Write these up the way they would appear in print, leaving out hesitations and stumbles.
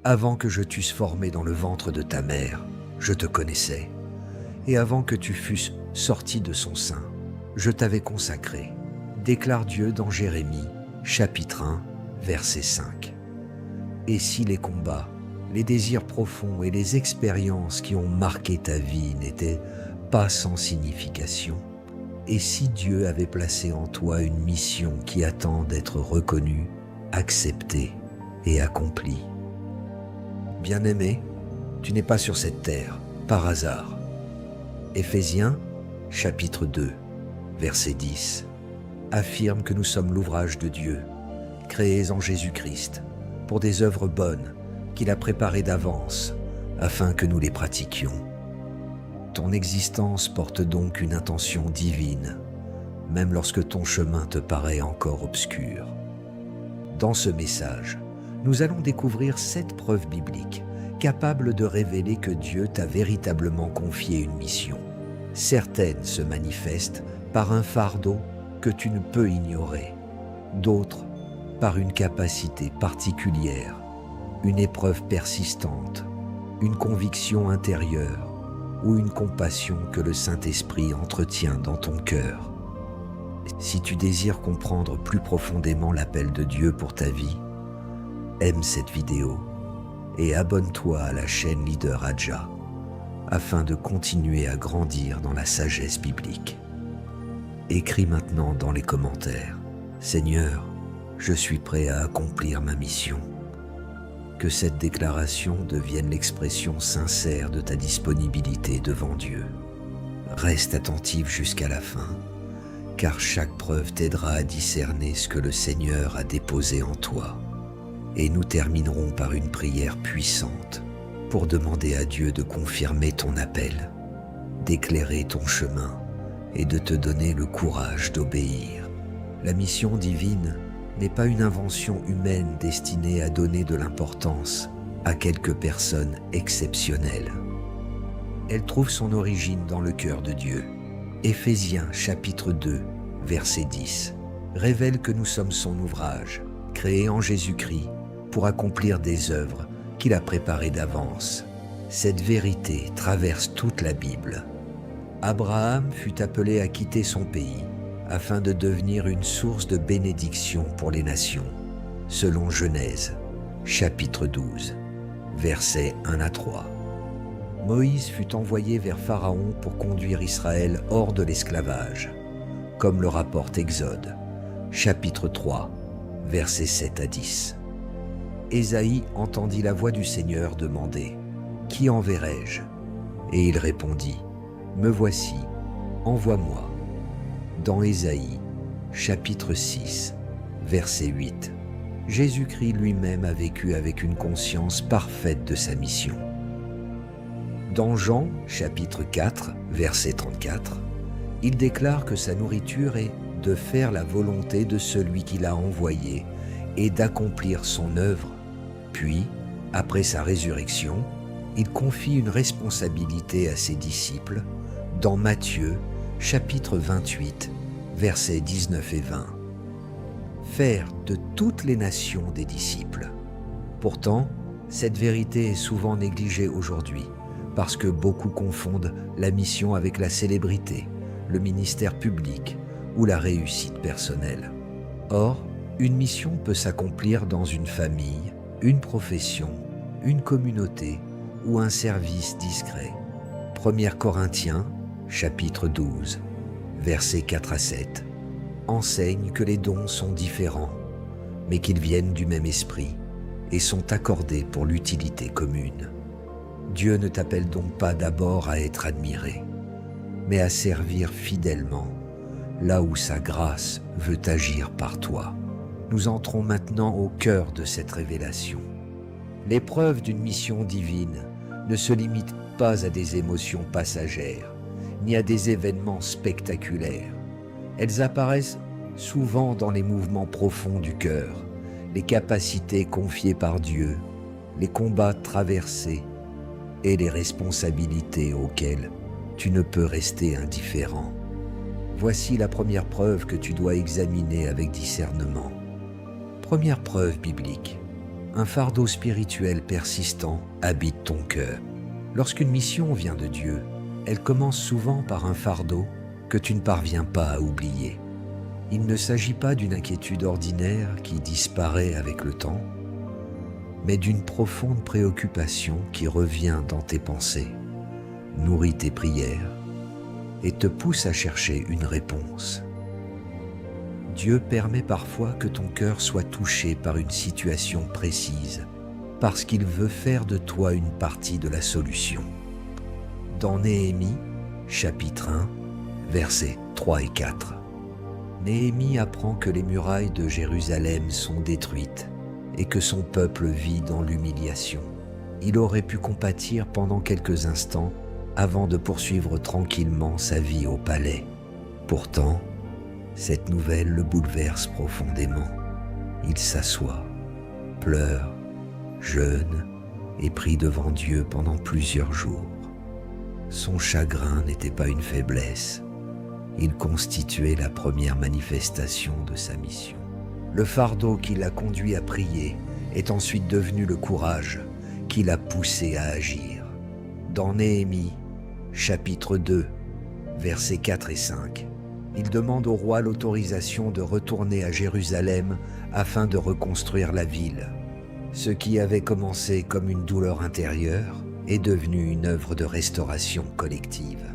Avant que je t'eusse formé dans le ventre de ta mère, je te connaissais, et avant que tu fusses sorti de son sein, je t'avais consacré, déclare Dieu dans Jérémie, chapitre 1, verset 5. Et si les combats, les désirs profonds et les expériences qui ont marqué ta vie n'étaient pas sans signification, et si Dieu avait placé en toi une mission qui attend d'être reconnue, acceptée et accomplie? Bien-aimé, tu n'es pas sur cette terre, par hasard. Éphésiens, chapitre 2, verset 10, affirme que nous sommes l'ouvrage de Dieu, créés en Jésus-Christ, pour des œuvres bonnes qu'il a préparées d'avance, afin que nous les pratiquions. Ton existence porte donc une intention divine, même lorsque ton chemin te paraît encore obscur. Dans ce message, nous allons découvrir 7 preuves bibliques capables de révéler que Dieu t'a véritablement confié une mission. Certaines se manifestent par un fardeau que tu ne peux ignorer, d'autres par une capacité particulière, une épreuve persistante, une conviction intérieure ou une compassion que le Saint-Esprit entretient dans ton cœur. Si tu désires comprendre plus profondément l'appel de Dieu pour ta vie, aime cette vidéo et abonne-toi à la chaîne Leader Adja afin de continuer à grandir dans la sagesse biblique. Écris maintenant dans les commentaires: Seigneur, je suis prêt à accomplir ma mission. Que cette déclaration devienne l'expression sincère de ta disponibilité devant Dieu. Reste attentif jusqu'à la fin, car chaque preuve t'aidera à discerner ce que le Seigneur a déposé en toi. Et nous terminerons par une prière puissante pour demander à Dieu de confirmer ton appel, d'éclairer ton chemin et de te donner le courage d'obéir. La mission divine n'est pas une invention humaine destinée à donner de l'importance à quelques personnes exceptionnelles. Elle trouve son origine dans le cœur de Dieu. Éphésiens chapitre 2, verset 10, révèle que nous sommes son ouvrage, créé en Jésus-Christ pour accomplir des œuvres qu'il a préparées d'avance. Cette vérité traverse toute la Bible. Abraham fut appelé à quitter son pays afin de devenir une source de bénédiction pour les nations, selon Genèse, chapitre 12, versets 1 à 3. Moïse fut envoyé vers Pharaon pour conduire Israël hors de l'esclavage, comme le rapporte Exode, chapitre 3, versets 7 à 10. Ésaïe entendit la voix du Seigneur demander « Qui enverrai-je » Et il répondit « Me voici, envoie-moi » dans Ésaïe, chapitre 6, verset 8. Jésus-Christ lui-même a vécu avec une conscience parfaite de sa mission. Dans Jean, chapitre 4, verset 34, il déclare que sa nourriture est de faire la volonté de celui qui l'a envoyé et d'accomplir son œuvre. Puis, après sa résurrection, il confie une responsabilité à ses disciples dans Matthieu, chapitre 28, versets 19 et 20. Faire de toutes les nations des disciples. Pourtant, cette vérité est souvent négligée aujourd'hui parce que beaucoup confondent la mission avec la célébrité, le ministère public ou la réussite personnelle. Or, une mission peut s'accomplir dans une famille, une profession, une communauté ou un service discret. 1 Corinthiens, chapitre 12, versets 4 à 7, enseigne que les dons sont différents, mais qu'ils viennent du même esprit et sont accordés pour l'utilité commune. Dieu ne t'appelle donc pas d'abord à être admiré, mais à servir fidèlement là où sa grâce veut agir par toi. Nous entrons maintenant au cœur de cette révélation. L'épreuve d'une mission divine ne se limite pas à des émotions passagères, ni à des événements spectaculaires. Elles apparaissent souvent dans les mouvements profonds du cœur, les capacités confiées par Dieu, les combats traversés et les responsabilités auxquelles tu ne peux rester indifférent. Voici la première preuve que tu dois examiner avec discernement. Première preuve biblique. Un fardeau spirituel persistant habite ton cœur. Lorsqu'une mission vient de Dieu, elle commence souvent par un fardeau que tu ne parviens pas à oublier. Il ne s'agit pas d'une inquiétude ordinaire qui disparaît avec le temps, mais d'une profonde préoccupation qui revient dans tes pensées, nourrit tes prières et te pousse à chercher une réponse. Dieu permet parfois que ton cœur soit touché par une situation précise, parce qu'il veut faire de toi une partie de la solution. Dans Néhémie, chapitre 1, versets 3 et 4. Néhémie apprend que les murailles de Jérusalem sont détruites et que son peuple vit dans l'humiliation. Il aurait pu compatir pendant quelques instants avant de poursuivre tranquillement sa vie au palais. Pourtant, cette nouvelle le bouleverse profondément. Il s'assoit, pleure, jeûne et prie devant Dieu pendant plusieurs jours. Son chagrin n'était pas une faiblesse. Il constituait la première manifestation de sa mission. Le fardeau qui l'a conduit à prier est ensuite devenu le courage qui l'a poussé à agir. Dans Néhémie, chapitre 2, versets 4 et 5, il demande au roi l'autorisation de retourner à Jérusalem afin de reconstruire la ville. Ce qui avait commencé comme une douleur intérieure est devenu une œuvre de restauration collective.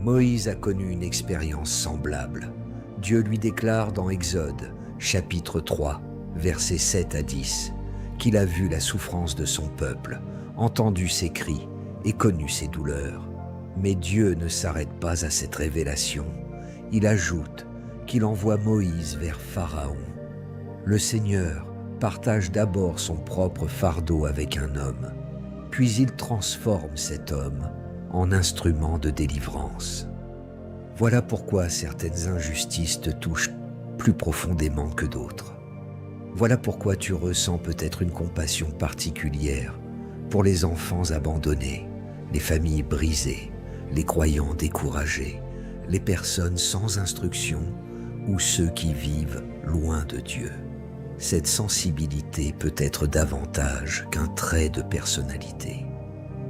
Moïse a connu une expérience semblable. Dieu lui déclare dans Exode, chapitre 3, versets 7 à 10, qu'il a vu la souffrance de son peuple, entendu ses cris et connu ses douleurs. Mais Dieu ne s'arrête pas à cette révélation. Il ajoute qu'il envoie Moïse vers Pharaon. Le Seigneur partage d'abord son propre fardeau avec un homme, puis il transforme cet homme en instrument de délivrance. Voilà pourquoi certaines injustices te touchent plus profondément que d'autres. Voilà pourquoi tu ressens peut-être une compassion particulière pour les enfants abandonnés, les familles brisées, les croyants découragés, les personnes sans instruction ou ceux qui vivent loin de Dieu. Cette sensibilité peut être davantage qu'un trait de personnalité.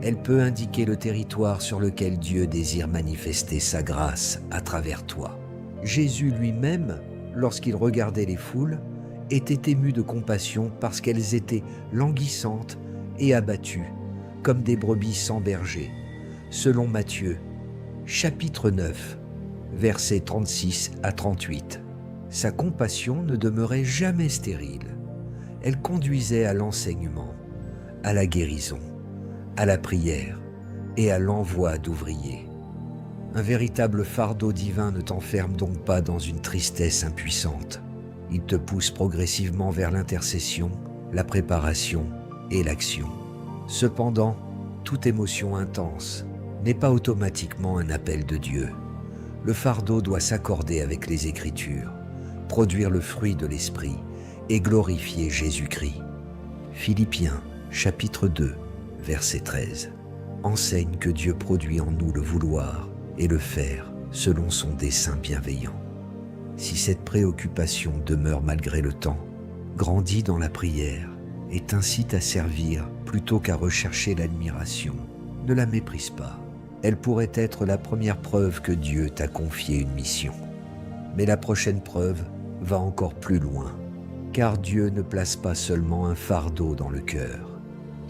Elle peut indiquer le territoire sur lequel Dieu désire manifester sa grâce à travers toi. Jésus lui-même, lorsqu'il regardait les foules, était ému de compassion parce qu'elles étaient languissantes et abattues, comme des brebis sans berger. Selon Matthieu, chapitre 9, versets 36 à 38. Sa compassion ne demeurait jamais stérile. Elle conduisait à l'enseignement, à la guérison, à la prière et à l'envoi d'ouvriers. Un véritable fardeau divin ne t'enferme donc pas dans une tristesse impuissante. Il te pousse progressivement vers l'intercession, la préparation et l'action. Cependant, toute émotion intense n'est pas automatiquement un appel de Dieu. Le fardeau doit s'accorder avec les Écritures, produire le fruit de l'Esprit et glorifier Jésus-Christ. Philippiens, chapitre 2, verset 13, enseigne que Dieu produit en nous le vouloir et le faire selon son dessein bienveillant. Si cette préoccupation demeure malgré le temps, grandis dans la prière et t'incite à servir plutôt qu'à rechercher l'admiration. Ne la méprise pas. Elle pourrait être la première preuve que Dieu t'a confié une mission. Mais la prochaine preuve va encore plus loin, car Dieu ne place pas seulement un fardeau dans le cœur.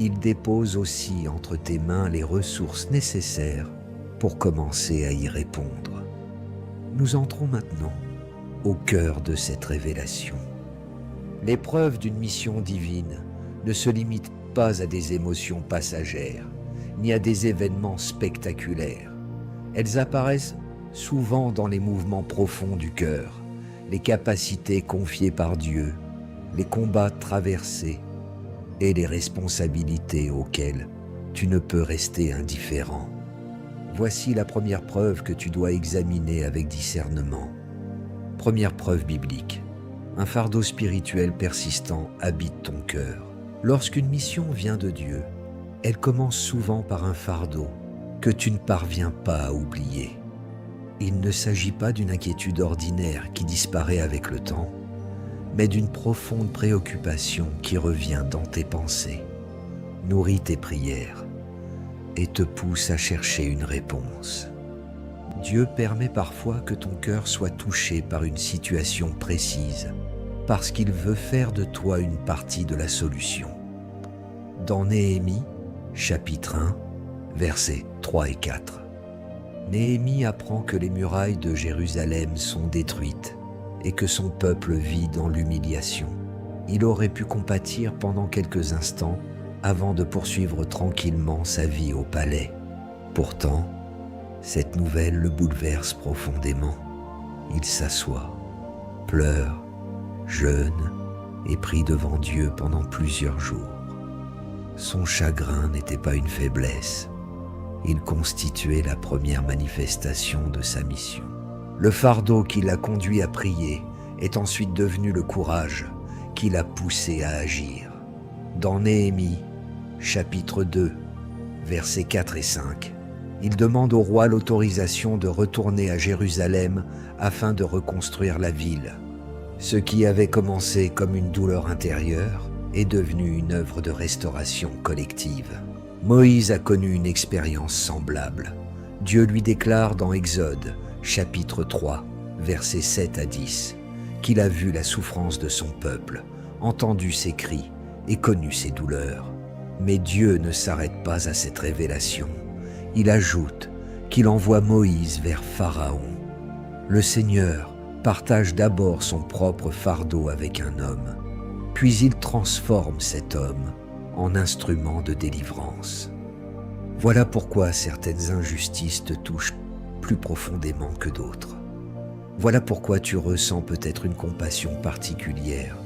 Il dépose aussi entre tes mains les ressources nécessaires pour commencer à y répondre. Nous entrons maintenant au cœur de cette révélation. L'épreuve d'une mission divine ne se limite pas à des émotions passagères, ni à des événements spectaculaires. Elles apparaissent souvent dans les mouvements profonds du cœur, les capacités confiées par Dieu, les combats traversés et les responsabilités auxquelles tu ne peux rester indifférent. Voici la première preuve que tu dois examiner avec discernement. Première preuve biblique. Un fardeau spirituel persistant habite ton cœur. Lorsqu'une mission vient de Dieu, elle commence souvent par un fardeau que tu ne parviens pas à oublier. Il ne s'agit pas d'une inquiétude ordinaire qui disparaît avec le temps, mais d'une profonde préoccupation qui revient dans tes pensées, nourrit tes prières et te pousse à chercher une réponse. Dieu permet parfois que ton cœur soit touché par une situation précise, parce qu'il veut faire de toi une partie de la solution. Dans Néhémie, chapitre 1, versets 3 et 4, Néhémie apprend que les murailles de Jérusalem sont détruites et que son peuple vit dans l'humiliation. Il aurait pu compatir pendant quelques instants avant de poursuivre tranquillement sa vie au palais. Pourtant, cette nouvelle le bouleverse profondément. Il s'assoit, pleure, jeûne et prie devant Dieu pendant plusieurs jours. Son chagrin n'était pas une faiblesse. Il constituait la première manifestation de sa mission. Le fardeau qui l'a conduit à prier est ensuite devenu le courage qui l'a poussé à agir. Dans Néhémie, chapitre 2, versets 4 et 5, il demande au roi l'autorisation de retourner à Jérusalem afin de reconstruire la ville. Ce qui avait commencé comme une douleur intérieure est devenu une œuvre de restauration collective. Moïse a connu une expérience semblable. Dieu lui déclare dans Exode, chapitre 3, versets 7 à 10, qu'il a vu la souffrance de son peuple, entendu ses cris et connu ses douleurs. Mais Dieu ne s'arrête pas à cette révélation. Il ajoute qu'il envoie Moïse vers Pharaon. Le Seigneur partage d'abord son propre fardeau avec un homme, puis il transforme cet homme en instrument de délivrance. Voilà pourquoi certaines injustices te touchent plus profondément que d'autres. Voilà pourquoi tu ressens peut-être une compassion particulière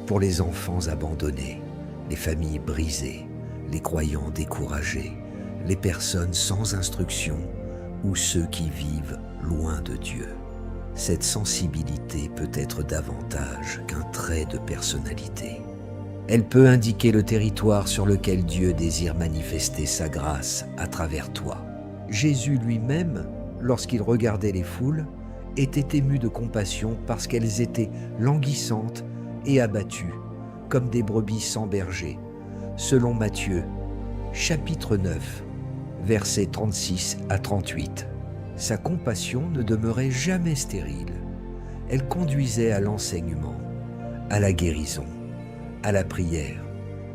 pour les enfants abandonnés, les familles brisées, les croyants découragés, les personnes sans instruction ou ceux qui vivent loin de Dieu. Cette sensibilité peut être davantage qu'un trait de personnalité. Elle peut indiquer le territoire sur lequel Dieu désire manifester sa grâce à travers toi. Jésus lui-même, lorsqu'il regardait les foules, était ému de compassion parce qu'elles étaient languissantes et abattues, comme des brebis sans berger, selon Matthieu, chapitre 9, versets 36 à 38. Sa compassion ne demeurait jamais stérile. Elle conduisait à l'enseignement, à la guérison, à la prière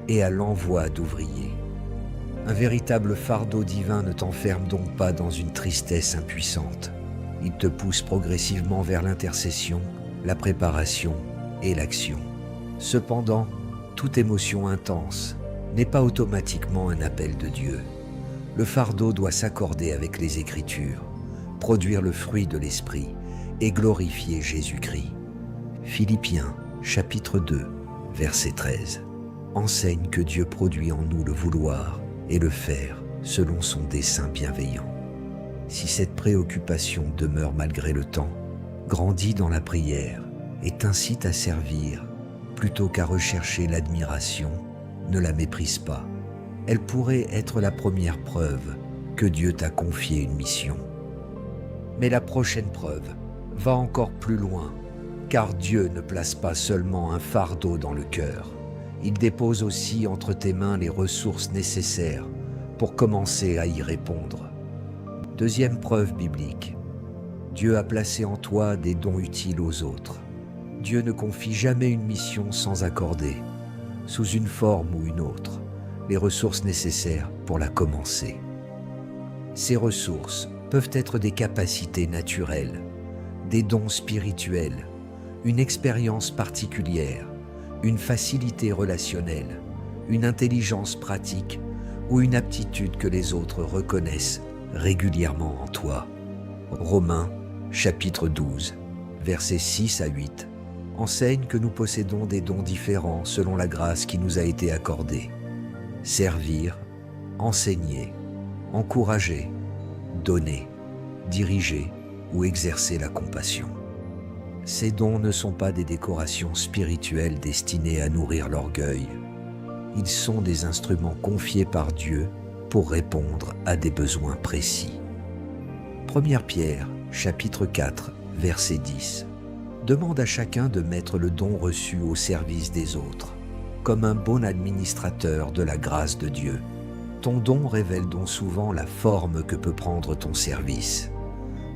et à l'envoi d'ouvriers. Un véritable fardeau divin ne t'enferme donc pas dans une tristesse impuissante. Il te pousse progressivement vers l'intercession, la préparation et l'action. Cependant, toute émotion intense n'est pas automatiquement un appel de Dieu. Le fardeau doit s'accorder avec les Écritures, produire le fruit de l'Esprit et glorifier Jésus-Christ. Philippiens, chapitre 2, verset 13, enseigne que Dieu produit en nous le vouloir et le faire selon son dessein bienveillant. Si cette préoccupation demeure malgré le temps, grandis dans la prière et t'incite à servir plutôt qu'à rechercher l'admiration, ne la méprise pas. Elle pourrait être la première preuve que Dieu t'a confié une mission. Mais la prochaine preuve va encore plus loin, car Dieu ne place pas seulement un fardeau dans le cœur, il dépose aussi entre tes mains les ressources nécessaires pour commencer à y répondre. Deuxième preuve biblique, Dieu a placé en toi des dons utiles aux autres. Dieu ne confie jamais une mission sans accorder, sous une forme ou une autre, les ressources nécessaires pour la commencer. Ces ressources peuvent être des capacités naturelles, des dons spirituels, une expérience particulière, une facilité relationnelle, une intelligence pratique ou une aptitude que les autres reconnaissent régulièrement en toi. Romains, chapitre 12, versets 6 à 8, enseigne que nous possédons des dons différents selon la grâce qui nous a été accordée. Servir, enseigner, encourager, donner, diriger ou exercer la compassion. Ces dons ne sont pas des décorations spirituelles destinées à nourrir l'orgueil. Ils sont des instruments confiés par Dieu pour répondre à des besoins précis. 1 Pierre, chapitre 4, verset 10. Demande à chacun de mettre le don reçu au service des autres, comme un bon administrateur de la grâce de Dieu. Ton don révèle donc souvent la forme que peut prendre ton service,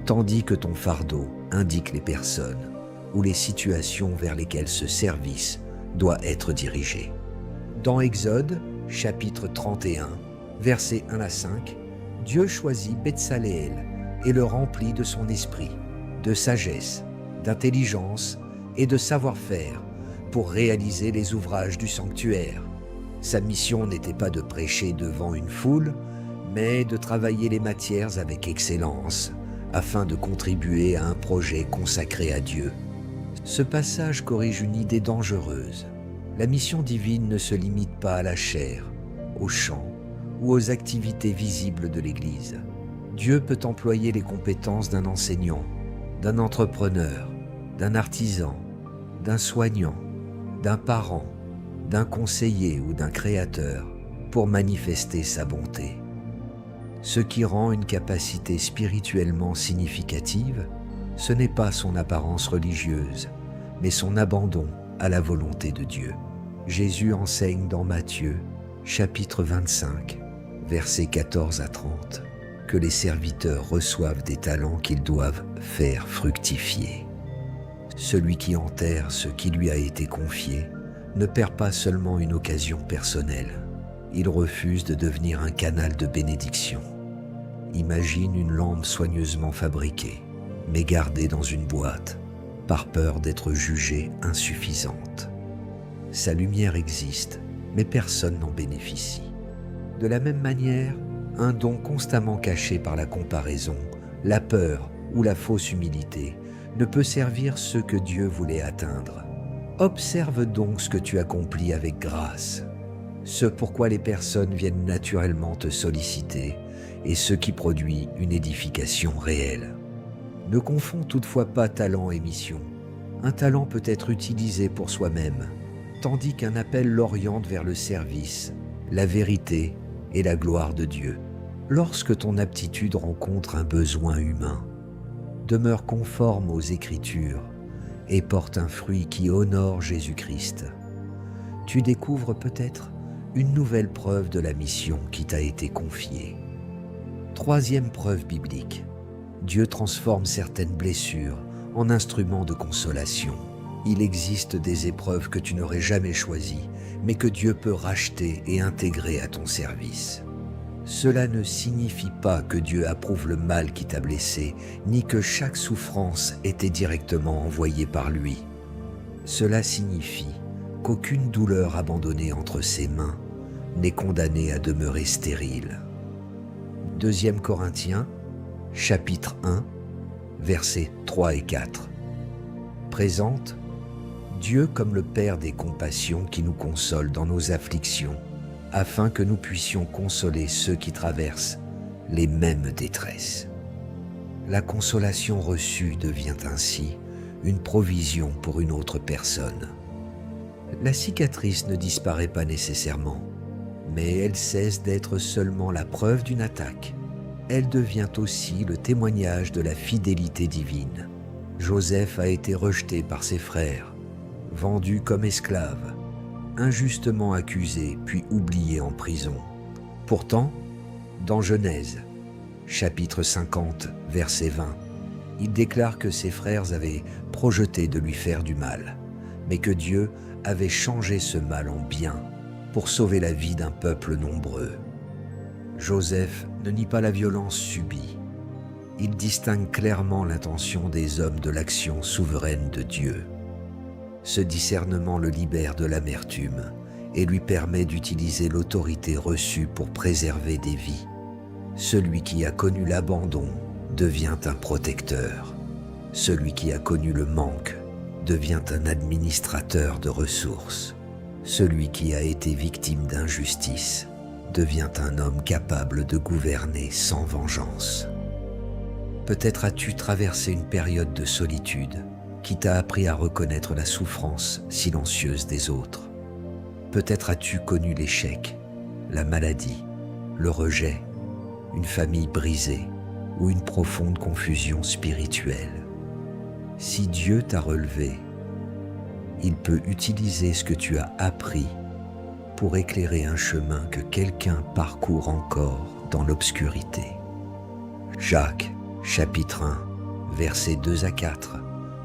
tandis que ton fardeau indique les personnes ou les situations vers lesquelles ce service doit être dirigé. Dans Exode, chapitre 31, versets 1 à 5, Dieu choisit Betsaléel et le remplit de son esprit, de sagesse, d'intelligence et de savoir-faire pour réaliser les ouvrages du sanctuaire. Sa mission n'était pas de prêcher devant une foule, mais de travailler les matières avec excellence, afin de contribuer à un projet consacré à Dieu. Ce passage corrige une idée dangereuse. La mission divine ne se limite pas à la chair, au chant ou aux activités visibles de l'Église. Dieu peut employer les compétences d'un enseignant, d'un entrepreneur, d'un artisan, d'un soignant, d'un parent, d'un conseiller ou d'un créateur pour manifester sa bonté. Ce qui rend une capacité spirituellement significative, ce n'est pas son apparence religieuse, mais son abandon à la volonté de Dieu. Jésus enseigne dans Matthieu, chapitre 25, versets 14 à 30, que les serviteurs reçoivent des talents qu'ils doivent faire fructifier. Celui qui enterre ce qui lui a été confié ne perd pas seulement une occasion personnelle, il refuse de devenir un canal de bénédiction. Imagine une lampe soigneusement fabriquée, mais gardée dans une boîte, par peur d'être jugée insuffisante. Sa lumière existe, mais personne n'en bénéficie. De la même manière, un don constamment caché par la comparaison, la peur ou la fausse humilité ne peut servir ceux que Dieu voulait atteindre. Observe donc ce que tu accomplis avec grâce, ce pourquoi les personnes viennent naturellement te solliciter et ce qui produit une édification réelle. Ne confonds toutefois pas talent et mission. Un talent peut être utilisé pour soi-même, tandis qu'un appel l'oriente vers le service, la vérité et la gloire de Dieu. Lorsque ton aptitude rencontre un besoin humain, demeure conforme aux Écritures et porte un fruit qui honore Jésus-Christ. Tu découvres peut-être une nouvelle preuve de la mission qui t'a été confiée. Troisième preuve biblique. Dieu transforme certaines blessures en instruments de consolation. Il existe des épreuves que tu n'aurais jamais choisies, mais que Dieu peut racheter et intégrer à ton service. Cela ne signifie pas que Dieu approuve le mal qui t'a blessé, ni que chaque souffrance était directement envoyée par lui. Cela signifie qu'aucune douleur abandonnée entre ses mains n'est condamnée à demeurer stérile. 2 Corinthiens, chapitre 1, versets 3 et 4. Présente Dieu comme le Père des compassions qui nous console dans nos afflictions, afin que nous puissions consoler ceux qui traversent les mêmes détresses. La consolation reçue devient ainsi une provision pour une autre personne. La cicatrice ne disparaît pas nécessairement, mais elle cesse d'être seulement la preuve d'une attaque. Elle devient aussi le témoignage de la fidélité divine. Joseph a été rejeté par ses frères, vendu comme esclave, injustement accusé puis oublié en prison. Pourtant, dans Genèse, chapitre 50, verset 20, il déclare que ses frères avaient projeté de lui faire du mal, mais que Dieu avait changé ce mal en bien pour sauver la vie d'un peuple nombreux. Joseph ne nie pas la violence subie. Il distingue clairement l'intention des hommes de l'action souveraine de Dieu. Ce discernement le libère de l'amertume et lui permet d'utiliser l'autorité reçue pour préserver des vies. Celui qui a connu l'abandon devient un protecteur. Celui qui a connu le manque devient un administrateur de ressources. Celui qui a été victime d'injustice devient un homme capable de gouverner sans vengeance. Peut-être as-tu traversé une période de solitude qui t'a appris à reconnaître la souffrance silencieuse des autres. Peut-être as-tu connu l'échec, la maladie, le rejet, une famille brisée ou une profonde confusion spirituelle. Si Dieu t'a relevé, il peut utiliser ce que tu as appris pour éclairer un chemin que quelqu'un parcourt encore dans l'obscurité. Jacques, chapitre 1, versets 2 à 4,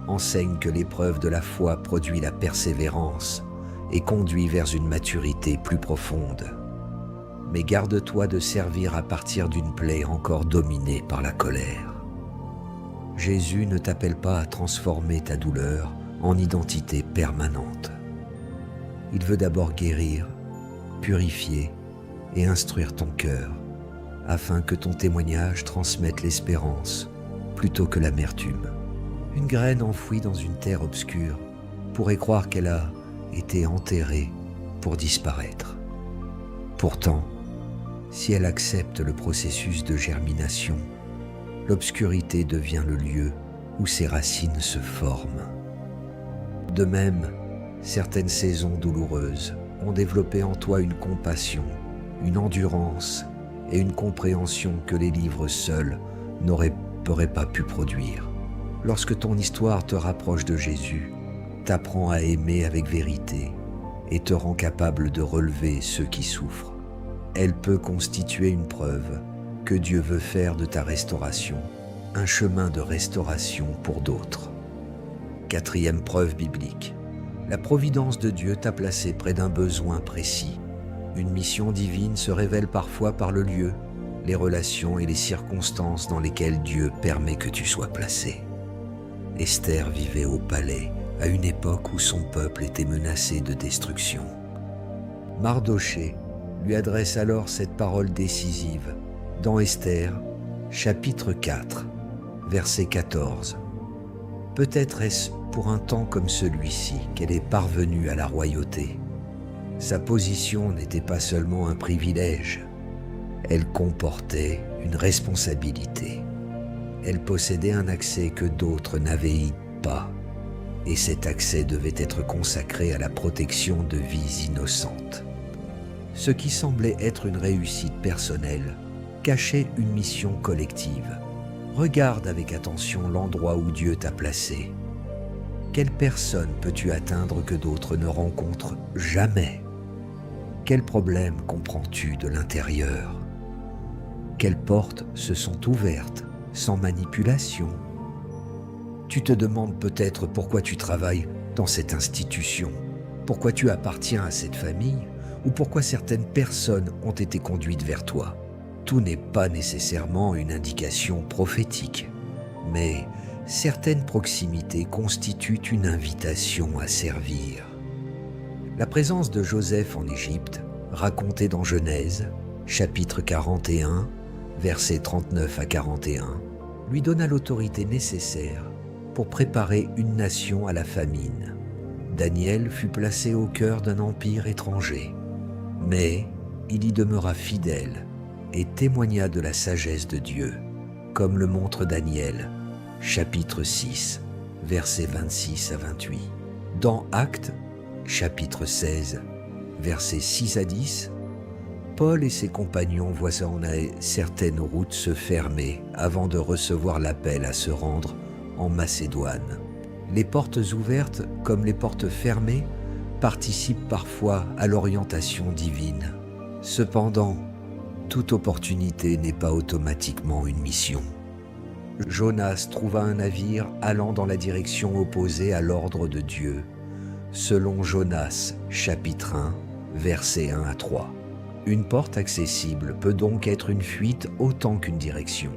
enseigne que l'épreuve de la foi produit la persévérance et conduit vers une maturité plus profonde. Mais garde-toi de servir à partir d'une plaie encore dominée par la colère. Jésus ne t'appelle pas à transformer ta douleur en identité permanente. Il veut d'abord guérir, purifier et instruire ton cœur, afin que ton témoignage transmette l'espérance plutôt que l'amertume. Une graine enfouie dans une terre obscure pourrait croire qu'elle a été enterrée pour disparaître. Pourtant, si elle accepte le processus de germination, l'obscurité devient le lieu où ses racines se forment. De même, certaines saisons douloureuses ont développé en toi une compassion, une endurance et une compréhension que les livres seuls n'auraient pas pu produire. Lorsque ton histoire te rapproche de Jésus, t'apprend à aimer avec vérité et te rend capable de relever ceux qui souffrent. Elle peut constituer une preuve que Dieu veut faire de ta restauration un chemin de restauration pour d'autres. Quatrième preuve biblique. La providence de Dieu t'a placé près d'un besoin précis. Une mission divine se révèle parfois par le lieu, les relations et les circonstances dans lesquelles Dieu permet que tu sois placé. Esther vivait au palais à une époque où son peuple était menacé de destruction. Mardochée lui adresse alors cette parole décisive dans Esther, chapitre 4, verset 14. Peut-être est-ce pour un temps comme celui-ci qu'elle est parvenue à la royauté. Sa position n'était pas seulement un privilège, elle comportait une responsabilité. Elle possédait un accès que d'autres n'avaient pas, et cet accès devait être consacré à la protection de vies innocentes. Ce qui semblait être une réussite personnelle cachait une mission collective. Regarde avec attention l'endroit où Dieu t'a placé. Quelle personne peux-tu atteindre que d'autres ne rencontrent jamais? Quels problèmes comprends-tu de l'intérieur? Quelles portes se sont ouvertes sans manipulation? Tu te demandes peut-être pourquoi tu travailles dans cette institution, pourquoi tu appartiens à cette famille ou pourquoi certaines personnes ont été conduites vers toi. Tout n'est pas nécessairement une indication prophétique, mais certaines proximités constituent une invitation à servir. La présence de Joseph en Égypte, racontée dans Genèse, chapitre 41, versets 39 à 41, lui donna l'autorité nécessaire pour préparer une nation à la famine. Daniel fut placé au cœur d'un empire étranger, mais il y demeura fidèle et témoigna de la sagesse de Dieu, comme le montre Daniel, chapitre 6, versets 26 à 28. Dans Actes, chapitre 16, versets 6 à 10, Paul et ses compagnons voient certaines routes se fermer avant de recevoir l'appel à se rendre en Macédoine. Les portes ouvertes comme les portes fermées participent parfois à l'orientation divine. Cependant, toute opportunité n'est pas automatiquement une mission. Jonas trouva un navire allant dans la direction opposée à l'ordre de Dieu, selon Jonas, chapitre 1, versets 1 à 3. Une porte accessible peut donc être une fuite autant qu'une direction.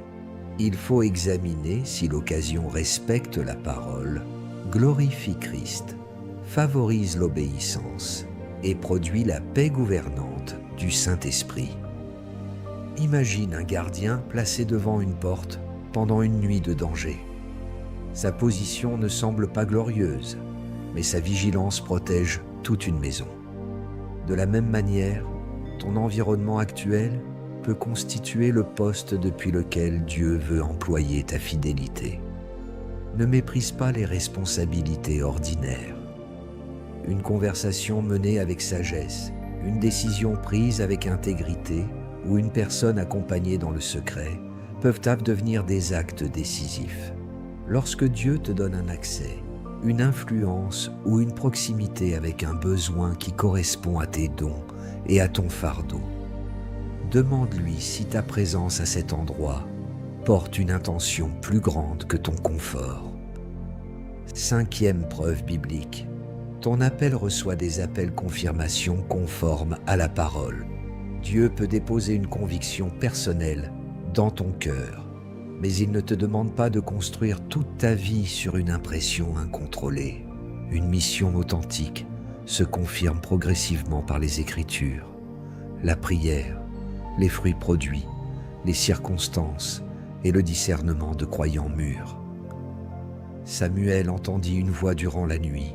Il faut examiner si l'occasion respecte la parole, glorifie Christ, favorise l'obéissance et produit la paix gouvernante du Saint-Esprit. Imagine un gardien placé devant une porte pendant une nuit de danger. Sa position ne semble pas glorieuse, mais sa vigilance protège toute une maison. De la même manière, ton environnement actuel peut constituer le poste depuis lequel Dieu veut employer ta fidélité. Ne méprise pas les responsabilités ordinaires. Une conversation menée avec sagesse, une décision prise avec intégrité ou une personne accompagnée dans le secret peuvent devenir des actes décisifs. Lorsque Dieu te donne un accès, une influence ou une proximité avec un besoin qui correspond à tes dons et à ton fardeau, demande-lui si ta présence à cet endroit porte une intention plus grande que ton confort. 5e preuve biblique. Ton appel reçoit des appels confirmation conformes à la parole. Dieu peut déposer une conviction personnelle dans ton cœur, mais il ne te demande pas de construire toute ta vie sur une impression incontrôlée. Une mission authentique se confirme progressivement par les Écritures, la prière, les fruits produits, les circonstances et le discernement de croyants mûrs. Samuel entendit une voix durant la nuit,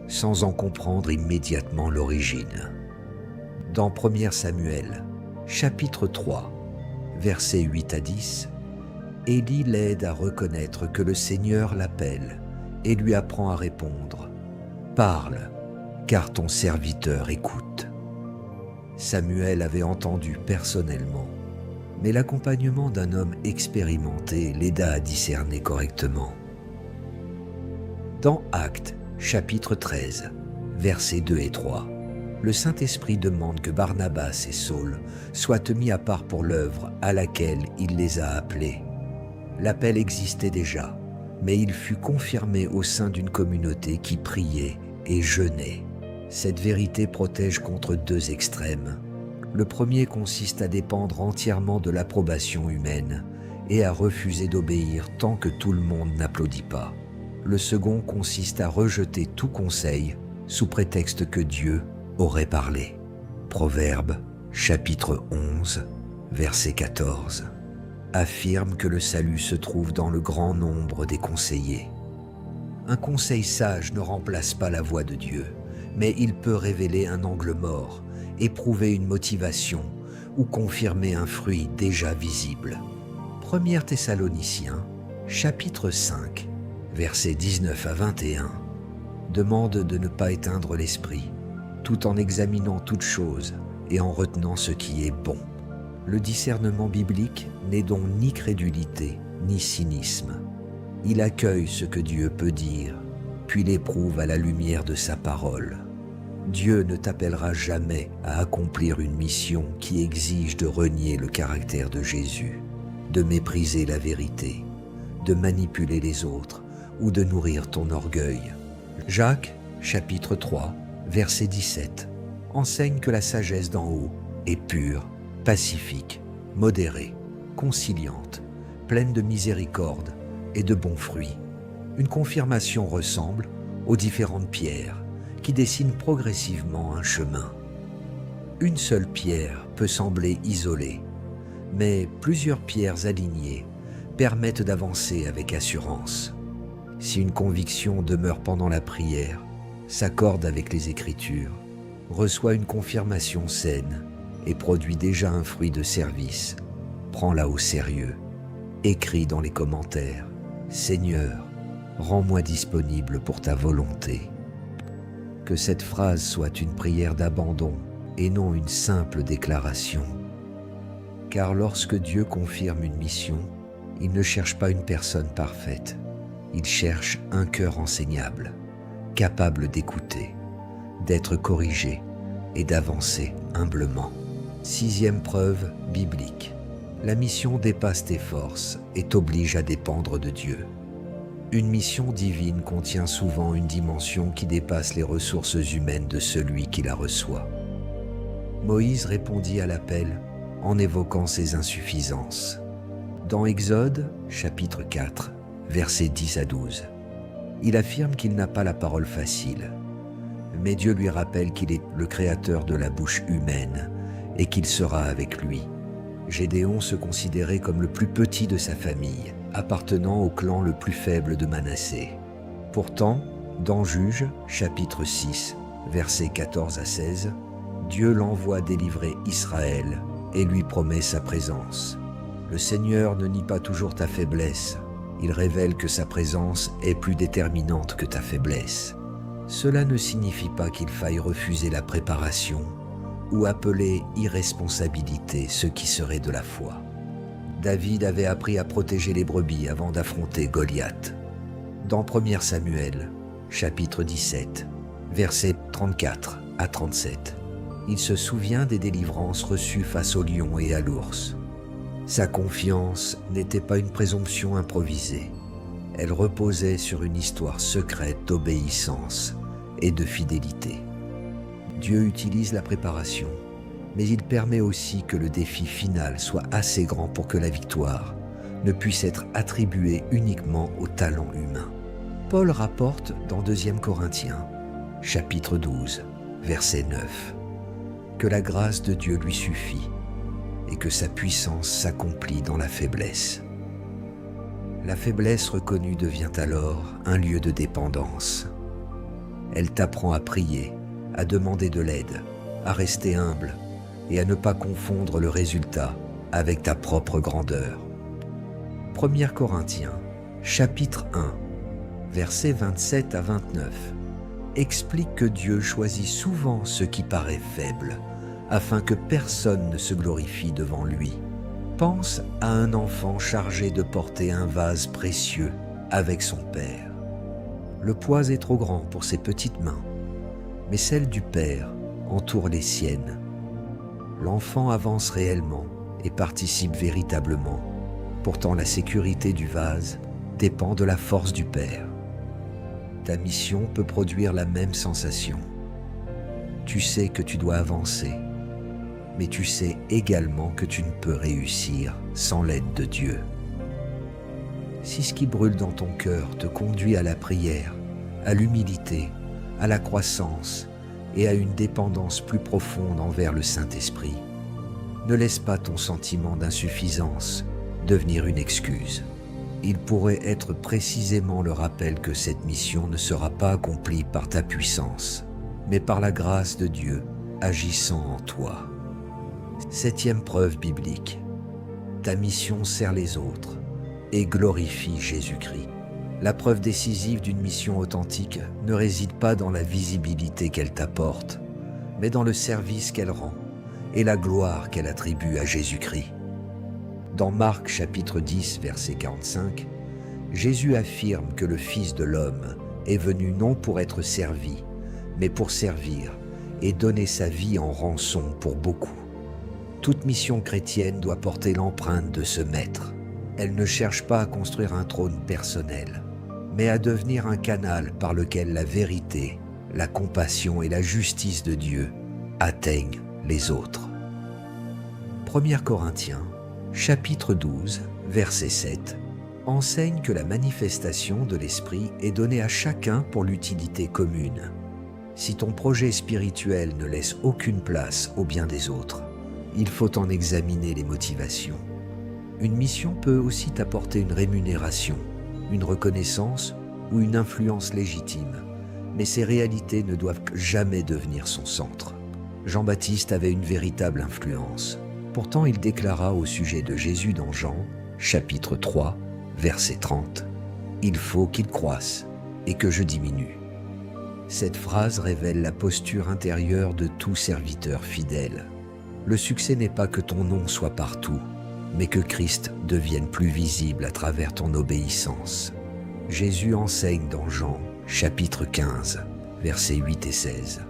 sans en comprendre immédiatement l'origine. Dans 1 Samuel, chapitre 3, versets 8 à 10, Élie l'aide à reconnaître que le Seigneur l'appelle et lui apprend à répondre « Parle, car ton serviteur écoute ». Samuel avait entendu personnellement, mais l'accompagnement d'un homme expérimenté l'aida à discerner correctement. Dans Actes, chapitre 13, versets 2 et 3, le Saint-Esprit demande que Barnabas et Saul soient mis à part pour l'œuvre à laquelle il les a appelés. L'appel existait déjà, mais il fut confirmé au sein d'une communauté qui priait et jeûnait. Cette vérité protège contre deux extrêmes. Le premier consiste à dépendre entièrement de l'approbation humaine et à refuser d'obéir tant que tout le monde n'applaudit pas. Le second consiste à rejeter tout conseil sous prétexte que Dieu aurait parlé. Proverbe, chapitre 11, verset 14, affirme que le salut se trouve dans le grand nombre des conseillers. Un conseil sage ne remplace pas la voix de Dieu, mais il peut révéler un angle mort, éprouver une motivation ou confirmer un fruit déjà visible. 1 Thessaloniciens, chapitre 5, versets 19 à 21, demande de ne pas éteindre l'esprit, tout en examinant toutes choses et en retenant ce qui est bon. Le discernement biblique n'est donc ni crédulité ni cynisme. Il accueille ce que Dieu peut dire, puis l'éprouve à la lumière de sa parole. Dieu ne t'appellera jamais à accomplir une mission qui exige de renier le caractère de Jésus, de mépriser la vérité, de manipuler les autres ou de nourrir ton orgueil. Jacques, chapitre 3, verset 17, enseigne que la sagesse d'en haut est pure, pacifique, modérée, conciliante, pleine de miséricorde et de bons fruits. Une confirmation ressemble aux différentes pierres qui dessinent progressivement un chemin. Une seule pierre peut sembler isolée, mais plusieurs pierres alignées permettent d'avancer avec assurance. Si une conviction demeure pendant la prière, s'accorde avec les Écritures, reçoit une confirmation saine et produit déjà un fruit de service, prends-la au sérieux. Écris dans les commentaires « Seigneur, rends-moi disponible pour ta volonté ». Que cette phrase soit une prière d'abandon et non une simple déclaration. Car lorsque Dieu confirme une mission, il ne cherche pas une personne parfaite. Il cherche un cœur enseignable, capable d'écouter, d'être corrigé et d'avancer humblement. 6e preuve biblique. La mission dépasse tes forces et t'oblige à dépendre de Dieu. Une mission divine contient souvent une dimension qui dépasse les ressources humaines de celui qui la reçoit. Moïse répondit à l'appel en évoquant ses insuffisances. Dans Exode, chapitre 4, versets 10 à 12, il affirme qu'il n'a pas la parole facile, mais Dieu lui rappelle qu'il est le créateur de la bouche humaine et qu'il sera avec lui. Gédéon se considérait comme le plus petit de sa famille, appartenant au clan le plus faible de Manassé. Pourtant, dans Juges, chapitre 6, versets 14 à 16, Dieu l'envoie délivrer Israël et lui promet sa présence. Le Seigneur ne nie pas toujours ta faiblesse, il révèle que sa présence est plus déterminante que ta faiblesse. Cela ne signifie pas qu'il faille refuser la préparation ou appeler irresponsabilité ce qui serait de la foi. David avait appris à protéger les brebis avant d'affronter Goliath. Dans 1 Samuel, chapitre 17, versets 34 à 37, il se souvient des délivrances reçues face au lion et à l'ours. Sa confiance n'était pas une présomption improvisée. Elle reposait sur une histoire secrète d'obéissance et de fidélité. Dieu utilise la préparation, mais il permet aussi que le défi final soit assez grand pour que la victoire ne puisse être attribuée uniquement au talent humain. Paul rapporte dans 2 Corinthiens, chapitre 12, verset 9, que la grâce de Dieu lui suffit et que sa puissance s'accomplit dans la faiblesse. La faiblesse reconnue devient alors un lieu de dépendance. Elle t'apprend à prier, à demander de l'aide, à rester humble et à ne pas confondre le résultat avec ta propre grandeur. 1 Corinthiens, chapitre 1, versets 27 à 29, explique que Dieu choisit souvent ce qui paraît faible, afin que personne ne se glorifie devant lui. Pense à un enfant chargé de porter un vase précieux avec son père. Le poids est trop grand pour ses petites mains, mais celle du père entoure les siennes. L'enfant avance réellement et participe véritablement. Pourtant, la sécurité du vase dépend de la force du père. Ta mission peut produire la même sensation. Tu sais que tu dois avancer, mais tu sais également que tu ne peux réussir sans l'aide de Dieu. Si ce qui brûle dans ton cœur te conduit à la prière, à l'humilité, à la croissance et à une dépendance plus profonde envers le Saint-Esprit, ne laisse pas ton sentiment d'insuffisance devenir une excuse. Il pourrait être précisément le rappel que cette mission ne sera pas accomplie par ta puissance, mais par la grâce de Dieu agissant en toi. 7e preuve biblique. Ta mission sert les autres et glorifie Jésus-Christ. La preuve décisive d'une mission authentique ne réside pas dans la visibilité qu'elle t'apporte, mais dans le service qu'elle rend et la gloire qu'elle attribue à Jésus-Christ. Dans Marc chapitre 10, verset 45, Jésus affirme que le Fils de l'homme est venu non pour être servi, mais pour servir et donner sa vie en rançon pour beaucoup. Toute mission chrétienne doit porter l'empreinte de ce Maître. Elle ne cherche pas à construire un trône personnel, mais à devenir un canal par lequel la vérité, la compassion et la justice de Dieu atteignent les autres. 1 Corinthiens, chapitre 12, verset 7, enseigne que la manifestation de l'Esprit est donnée à chacun pour l'utilité commune. Si ton projet spirituel ne laisse aucune place au bien des autres, il faut en examiner les motivations. Une mission peut aussi t'apporter une rémunération, une reconnaissance ou une influence légitime, mais ces réalités ne doivent jamais devenir son centre. Jean-Baptiste avait une véritable influence. Pourtant, il déclara au sujet de Jésus dans Jean, chapitre 3, verset 30, « Il faut qu'il croisse et que je diminue ». Cette phrase révèle la posture intérieure de tout serviteur fidèle. Le succès n'est pas que ton nom soit partout, mais que Christ devienne plus visible à travers ton obéissance. Jésus enseigne dans Jean, chapitre 15, versets 8 et 16,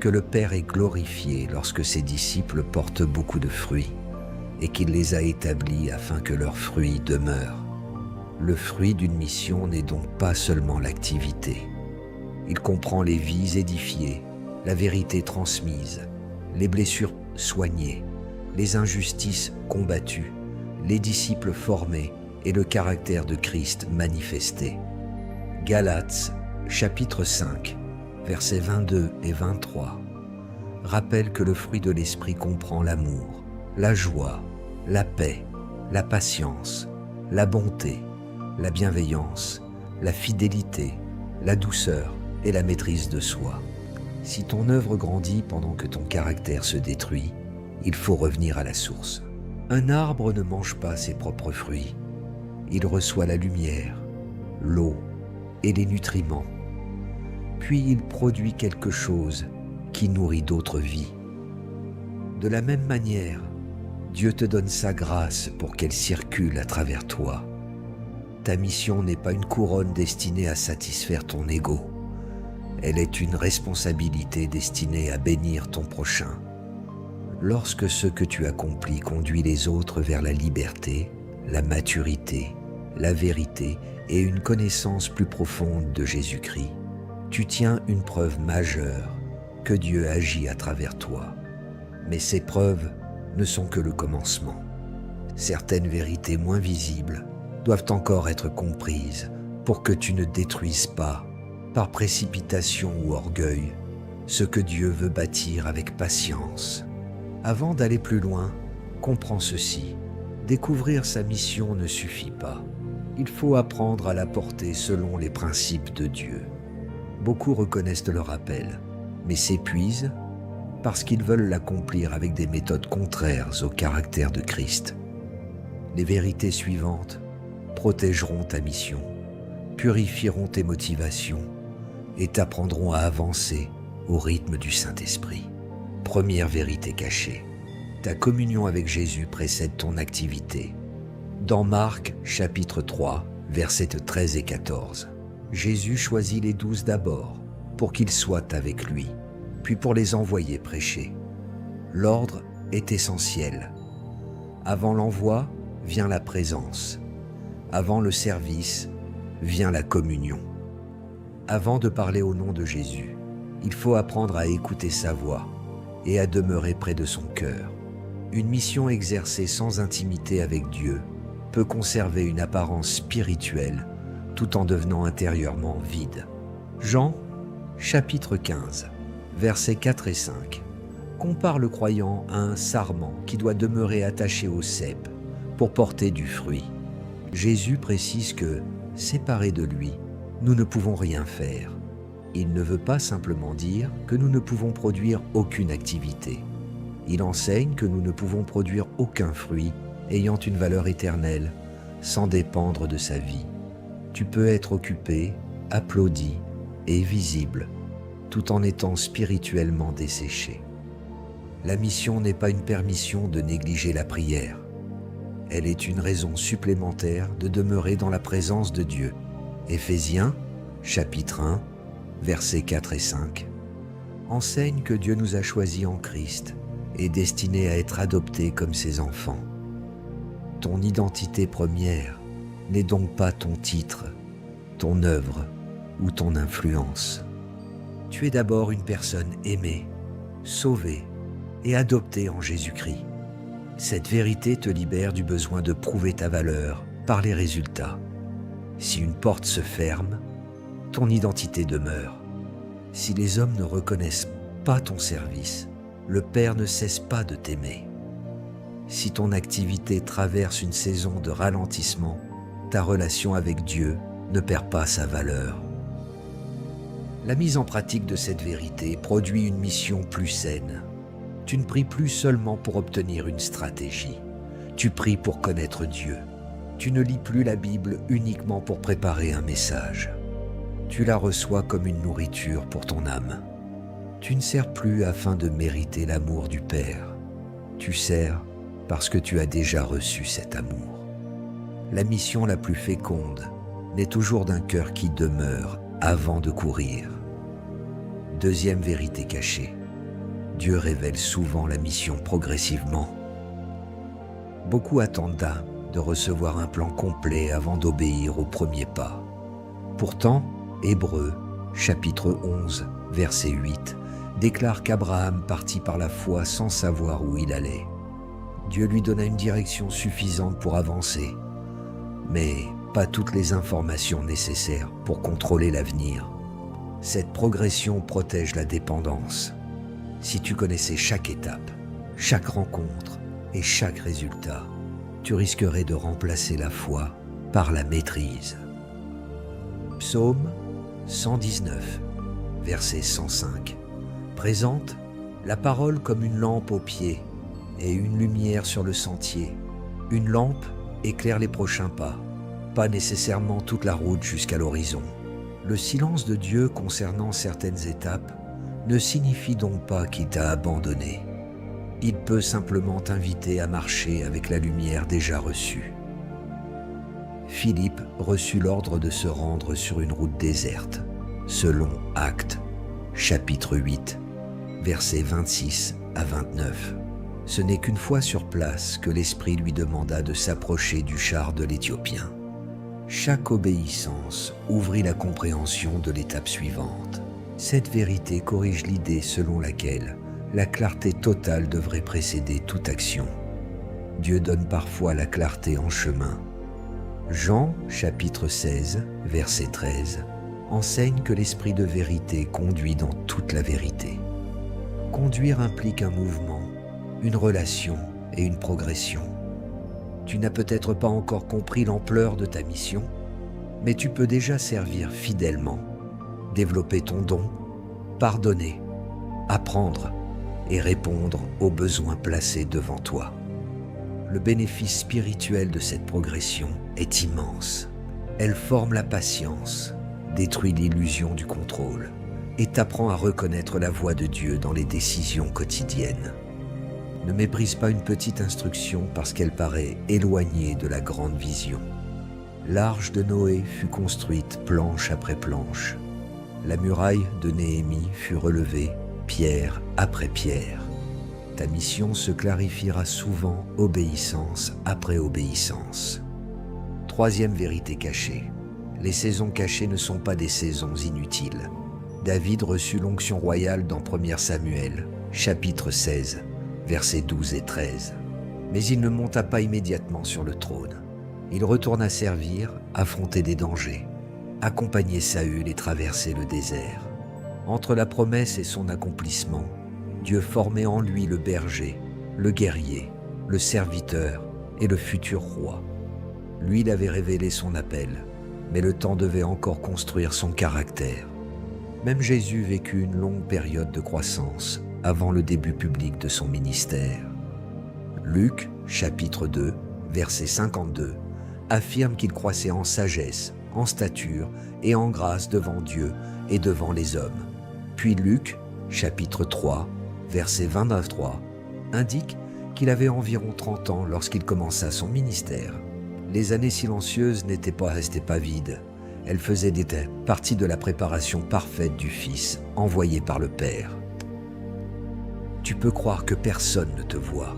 que le Père est glorifié lorsque ses disciples portent beaucoup de fruits et qu'il les a établis afin que leurs fruits demeurent. Le fruit d'une mission n'est donc pas seulement l'activité. Il comprend les vies édifiées, la vérité transmise, les blessures soignées, les injustices combattues, les disciples formés et le caractère de Christ manifesté. Galates, chapitre 5, versets 22 et 23, rappelle que le fruit de l'Esprit comprend l'amour, la joie, la paix, la patience, la bonté, la bienveillance, la fidélité, la douceur et la maîtrise de soi. Si ton œuvre grandit pendant que ton caractère se détruit, il faut revenir à la source. Un arbre ne mange pas ses propres fruits. Il reçoit la lumière, l'eau et les nutriments. Puis il produit quelque chose qui nourrit d'autres vies. De la même manière, Dieu te donne sa grâce pour qu'elle circule à travers toi. Ta mission n'est pas une couronne destinée à satisfaire ton ego. Elle est une responsabilité destinée à bénir ton prochain. Lorsque ce que tu accomplis conduit les autres vers la liberté, la maturité, la vérité et une connaissance plus profonde de Jésus-Christ, tu tiens une preuve majeure que Dieu agit à travers toi. Mais ces preuves ne sont que le commencement. Certaines vérités moins visibles doivent encore être comprises pour que tu ne détruises pas, par précipitation ou orgueil, ce que Dieu veut bâtir avec patience. Avant d'aller plus loin, comprends ceci. Découvrir sa mission ne suffit pas. Il faut apprendre à la porter selon les principes de Dieu. Beaucoup reconnaissent leur appel, mais s'épuisent parce qu'ils veulent l'accomplir avec des méthodes contraires au caractère de Christ. Les vérités suivantes protégeront ta mission, purifieront tes motivations et t'apprendront à avancer au rythme du Saint-Esprit. Première vérité cachée. Ta communion avec Jésus précède ton activité. Dans Marc, chapitre 3, versets 13 et 14, Jésus choisit les 12 d'abord pour qu'ils soient avec lui, puis pour les envoyer prêcher. L'ordre est essentiel. Avant l'envoi vient la présence. Avant le service vient la communion. Avant de parler au nom de Jésus, il faut apprendre à écouter sa voix et à demeurer près de son cœur. Une mission exercée sans intimité avec Dieu peut conserver une apparence spirituelle tout en devenant intérieurement vide. Jean, chapitre 15, versets 4 et 5, compare le croyant à un sarment qui doit demeurer attaché au cep pour porter du fruit. Jésus précise que, séparés de lui, nous ne pouvons rien faire. Il ne veut pas simplement dire que nous ne pouvons produire aucune activité. Il enseigne que nous ne pouvons produire aucun fruit ayant une valeur éternelle, sans dépendre de sa vie. Tu peux être occupé, applaudi et visible, tout en étant spirituellement desséché. La mission n'est pas une permission de négliger la prière. Elle est une raison supplémentaire de demeurer dans la présence de Dieu. Éphésiens, chapitre 1, versets 4 et 5, enseigne que Dieu nous a choisis en Christ et destinés à être adoptés comme ses enfants. Ton identité première n'est donc pas ton titre, ton œuvre ou ton influence. Tu es d'abord une personne aimée, sauvée et adoptée en Jésus-Christ. Cette vérité te libère du besoin de prouver ta valeur par les résultats. Si une porte se ferme, ton identité demeure. Si les hommes ne reconnaissent pas ton service, le Père ne cesse pas de t'aimer. Si ton activité traverse une saison de ralentissement, ta relation avec Dieu ne perd pas sa valeur. La mise en pratique de cette vérité produit une mission plus saine. Tu ne pries plus seulement pour obtenir une stratégie. Tu pries pour connaître Dieu. Tu ne lis plus la Bible uniquement pour préparer un message. Tu la reçois comme une nourriture pour ton âme. Tu ne sers plus afin de mériter l'amour du Père. Tu sers parce que tu as déjà reçu cet amour. La mission la plus féconde naît toujours d'un cœur qui demeure avant de courir. Deuxième vérité cachée. Dieu révèle souvent la mission progressivement. Beaucoup attendent de recevoir un plan complet avant d'obéir au premier pas. Pourtant, Hébreux, chapitre 11, verset 8, déclare qu'Abraham partit par la foi sans savoir où il allait. Dieu lui donna une direction suffisante pour avancer, mais pas toutes les informations nécessaires pour contrôler l'avenir. Cette progression protège la dépendance. Si tu connaissais chaque étape, chaque rencontre et chaque résultat, tu risquerais de remplacer la foi par la maîtrise. Psaume 119, verset 105, présente la parole comme une lampe aux pieds et une lumière sur le sentier. Une lampe éclaire les prochains pas nécessairement toute la route jusqu'à l'horizon. Le silence de Dieu concernant certaines étapes ne signifie donc pas qu'il t'a abandonné. Il peut simplement t'inviter à marcher avec la lumière déjà reçue. Philippe reçut l'ordre de se rendre sur une route déserte, selon Actes, chapitre 8, versets 26 à 29. Ce n'est qu'une fois sur place que l'Esprit lui demanda de s'approcher du char de l'Éthiopien. Chaque obéissance ouvrit la compréhension de l'étape suivante. Cette vérité corrige l'idée selon laquelle la clarté totale devrait précéder toute action. Dieu donne parfois la clarté en chemin. Jean, chapitre 16, verset 13, enseigne que l'esprit de vérité conduit dans toute la vérité. Conduire implique un mouvement, une relation et une progression. Tu n'as peut-être pas encore compris l'ampleur de ta mission, mais tu peux déjà servir fidèlement, développer ton don, pardonner, apprendre et répondre aux besoins placés devant toi. Le bénéfice spirituel de cette progression est immense. Elle forme la patience, détruit l'illusion du contrôle et t'apprend à reconnaître la voix de Dieu dans les décisions quotidiennes. Ne méprise pas une petite instruction parce qu'elle paraît éloignée de la grande vision. L'arche de Noé fut construite planche après planche. La muraille de Néhémie fut relevée pierre après pierre. Ta mission se clarifiera souvent obéissance après obéissance. Troisième vérité cachée. Les saisons cachées ne sont pas des saisons inutiles. David reçut l'onction royale dans 1 Samuel, chapitre 16, versets 12 et 13. Mais il ne monta pas immédiatement sur le trône. Il retourna servir, affronter des dangers, accompagner Saül et traverser le désert. Entre la promesse et son accomplissement, Dieu formait en lui le berger, le guerrier, le serviteur et le futur roi. Lui, il avait révélé son appel, mais le temps devait encore construire son caractère. Même Jésus vécut une longue période de croissance avant le début public de son ministère. Luc, chapitre 2, verset 52, affirme qu'il croissait en sagesse, en stature et en grâce devant Dieu et devant les hommes. Puis Luc, chapitre 3, verset 29-3, indique qu'il avait environ 30 ans lorsqu'il commença son ministère. Les années silencieuses n'étaient pas restées vides. Elles faisaient partie de la préparation parfaite du Fils envoyé par le Père. Tu peux croire que personne ne te voit,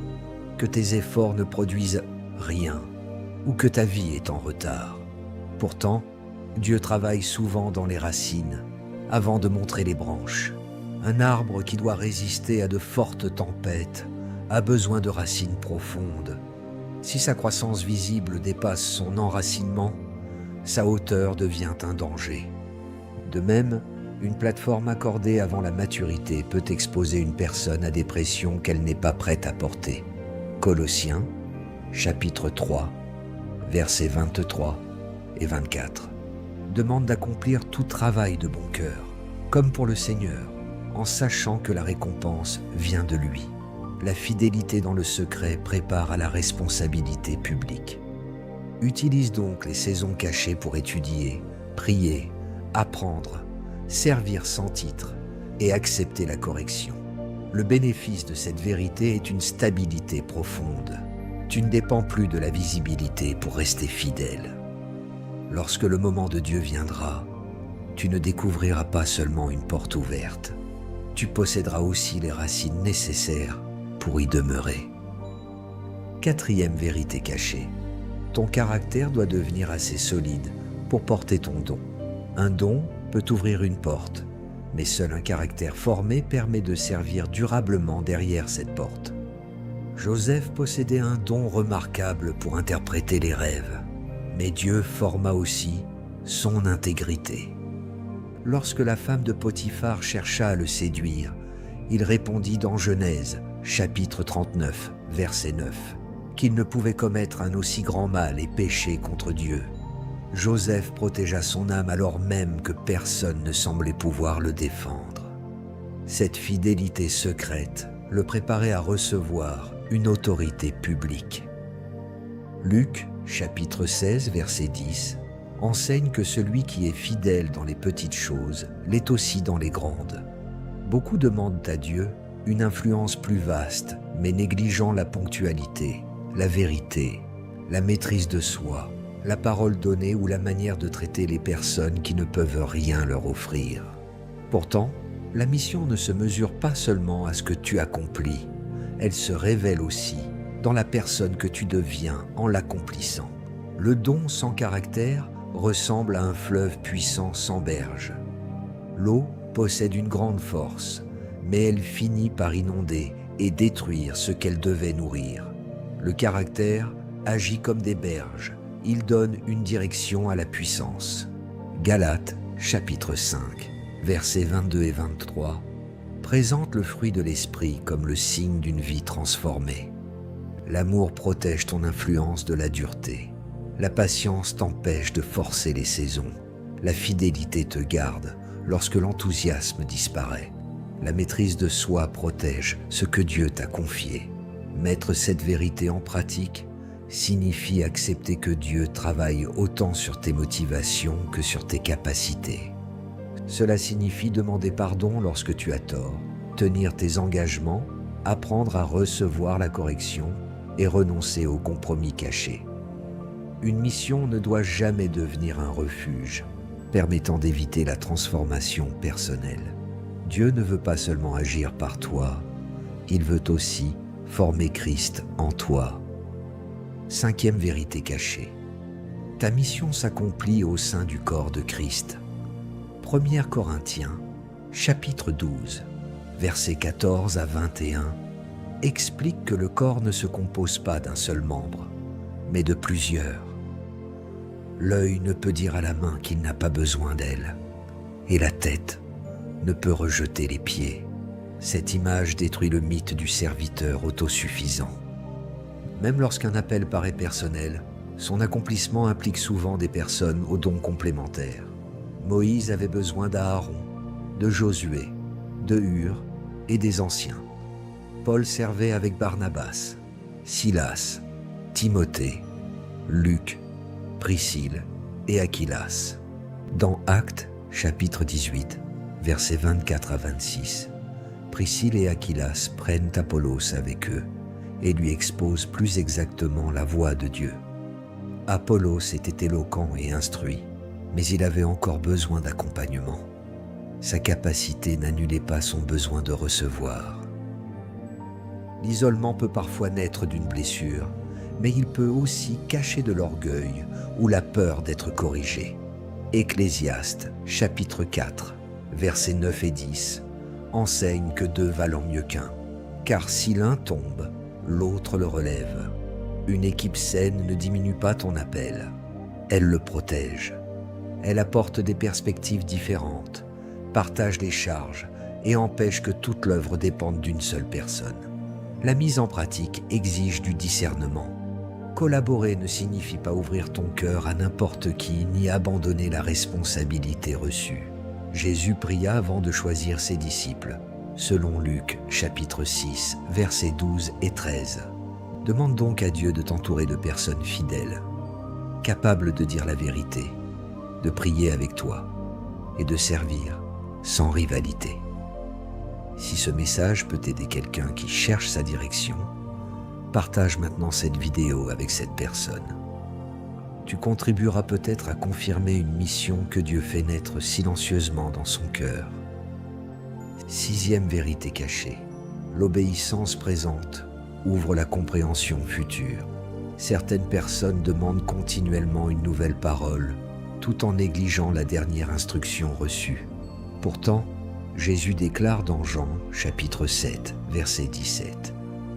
que tes efforts ne produisent rien ou que ta vie est en retard. Pourtant, Dieu travaille souvent dans les racines avant de montrer les branches. Un arbre qui doit résister à de fortes tempêtes a besoin de racines profondes. Si sa croissance visible dépasse son enracinement, sa hauteur devient un danger. De même, une plateforme accordée avant la maturité peut exposer une personne à des pressions qu'elle n'est pas prête à porter. Colossiens, chapitre 3, versets 23 et 24, demande d'accomplir tout travail de bon cœur, comme pour le Seigneur, en sachant que la récompense vient de lui. La fidélité dans le secret prépare à la responsabilité publique. Utilise donc les saisons cachées pour étudier, prier, apprendre, servir sans titre et accepter la correction. Le bénéfice de cette vérité est une stabilité profonde. Tu ne dépends plus de la visibilité pour rester fidèle. Lorsque le moment de Dieu viendra, tu ne découvriras pas seulement une porte ouverte. Tu posséderas aussi les racines nécessaires pour y demeurer. Quatrième vérité cachée. Ton caractère doit devenir assez solide pour porter ton don. Un don peut ouvrir une porte, mais seul un caractère formé permet de servir durablement derrière cette porte. Joseph possédait un don remarquable pour interpréter les rêves, mais Dieu forma aussi son intégrité. Lorsque la femme de Potiphar chercha à le séduire, il répondit dans Genèse, chapitre 39, verset 9, qu'il ne pouvait commettre un aussi grand mal et pécher contre Dieu. Joseph protégea son âme alors même que personne ne semblait pouvoir le défendre. Cette fidélité secrète le préparait à recevoir une autorité publique. Luc, chapitre 16, verset 10, enseigne que celui qui est fidèle dans les petites choses l'est aussi dans les grandes. Beaucoup demandent à Dieu une influence plus vaste, mais négligeant la ponctualité, la vérité, la maîtrise de soi, la parole donnée ou la manière de traiter les personnes qui ne peuvent rien leur offrir. Pourtant, la mission ne se mesure pas seulement à ce que tu accomplis, elle se révèle aussi dans la personne que tu deviens en l'accomplissant. Le don sans caractère ressemble à un fleuve puissant sans berge. L'eau possède une grande force, mais elle finit par inonder et détruire ce qu'elle devait nourrir. Le caractère agit comme des berges, il donne une direction à la puissance. Galates, chapitre 5, versets 22 et 23, présente le fruit de l'esprit comme le signe d'une vie transformée. L'amour protège ton influence de la dureté. La patience t'empêche de forcer les saisons. La fidélité te garde lorsque l'enthousiasme disparaît. La maîtrise de soi protège ce que Dieu t'a confié. Mettre cette vérité en pratique signifie accepter que Dieu travaille autant sur tes motivations que sur tes capacités. Cela signifie demander pardon lorsque tu as tort, tenir tes engagements, apprendre à recevoir la correction et renoncer aux compromis cachés. Une mission ne doit jamais devenir un refuge, permettant d'éviter la transformation personnelle. Dieu ne veut pas seulement agir par toi, il veut aussi former Christ en toi. 5e vérité cachée. Ta mission s'accomplit au sein du corps de Christ. 1 Corinthiens, chapitre 12, versets 14 à 21, explique que le corps ne se compose pas d'un seul membre, mais de plusieurs. L'œil ne peut dire à la main qu'il n'a pas besoin d'elle, et la tête ne peut rejeter les pieds. Cette image détruit le mythe du serviteur autosuffisant. Même lorsqu'un appel paraît personnel, son accomplissement implique souvent des personnes aux dons complémentaires. Moïse avait besoin d'Aaron, de Josué, de Hur et des anciens. Paul servait avec Barnabas, Silas, Timothée, Luc, Priscille et Aquilas. Dans Actes, chapitre 18, versets 24 à 26, Priscille et Aquilas prennent Apollos avec eux et lui exposent plus exactement la voie de Dieu. Apollos était éloquent et instruit, mais il avait encore besoin d'accompagnement. Sa capacité n'annulait pas son besoin de recevoir. L'isolement peut parfois naître d'une blessure, mais il peut aussi cacher de l'orgueil ou la peur d'être corrigé. Ecclésiaste, chapitre 4, versets 9 et 10, enseigne que deux valent mieux qu'un, car si l'un tombe, l'autre le relève. Une équipe saine ne diminue pas ton appel, elle le protège. Elle apporte des perspectives différentes, partage les charges et empêche que toute l'œuvre dépende d'une seule personne. La mise en pratique exige du discernement. Collaborer ne signifie pas ouvrir ton cœur à n'importe qui ni abandonner la responsabilité reçue. Jésus pria avant de choisir ses disciples, selon Luc chapitre 6, versets 12 et 13. Demande donc à Dieu de t'entourer de personnes fidèles, capables de dire la vérité, de prier avec toi et de servir sans rivalité. Si ce message peut aider quelqu'un qui cherche sa direction, partage maintenant cette vidéo avec cette personne. Tu contribueras peut-être à confirmer une mission que Dieu fait naître silencieusement dans son cœur. 6e vérité cachée. L'obéissance présente ouvre la compréhension future. Certaines personnes demandent continuellement une nouvelle parole, tout en négligeant la dernière instruction reçue. Pourtant, Jésus déclare dans Jean, chapitre 7, verset 17,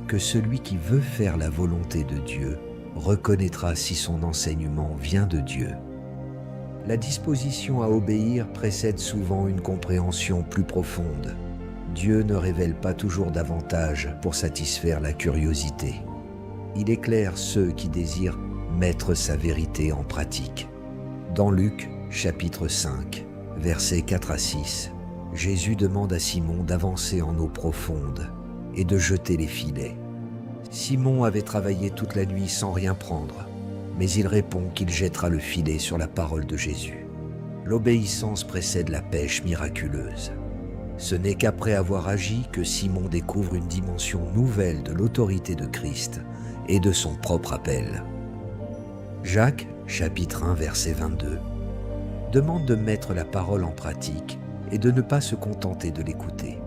que celui qui veut faire la volonté de Dieu reconnaîtra si son enseignement vient de Dieu. La disposition à obéir précède souvent une compréhension plus profonde. Dieu ne révèle pas toujours davantage pour satisfaire la curiosité. Il éclaire ceux qui désirent mettre sa vérité en pratique. Dans Luc, chapitre 5, versets 4 à 6, Jésus demande à Simon d'avancer en eau profonde et de jeter les filets. Simon avait travaillé toute la nuit sans rien prendre, mais il répond qu'il jettera le filet sur la parole de Jésus. L'obéissance précède la pêche miraculeuse. Ce n'est qu'après avoir agi que Simon découvre une dimension nouvelle de l'autorité de Christ et de son propre appel. Jacques, chapitre 1, verset 22, demande de mettre la parole en pratique et de ne pas se contenter de l'écouter.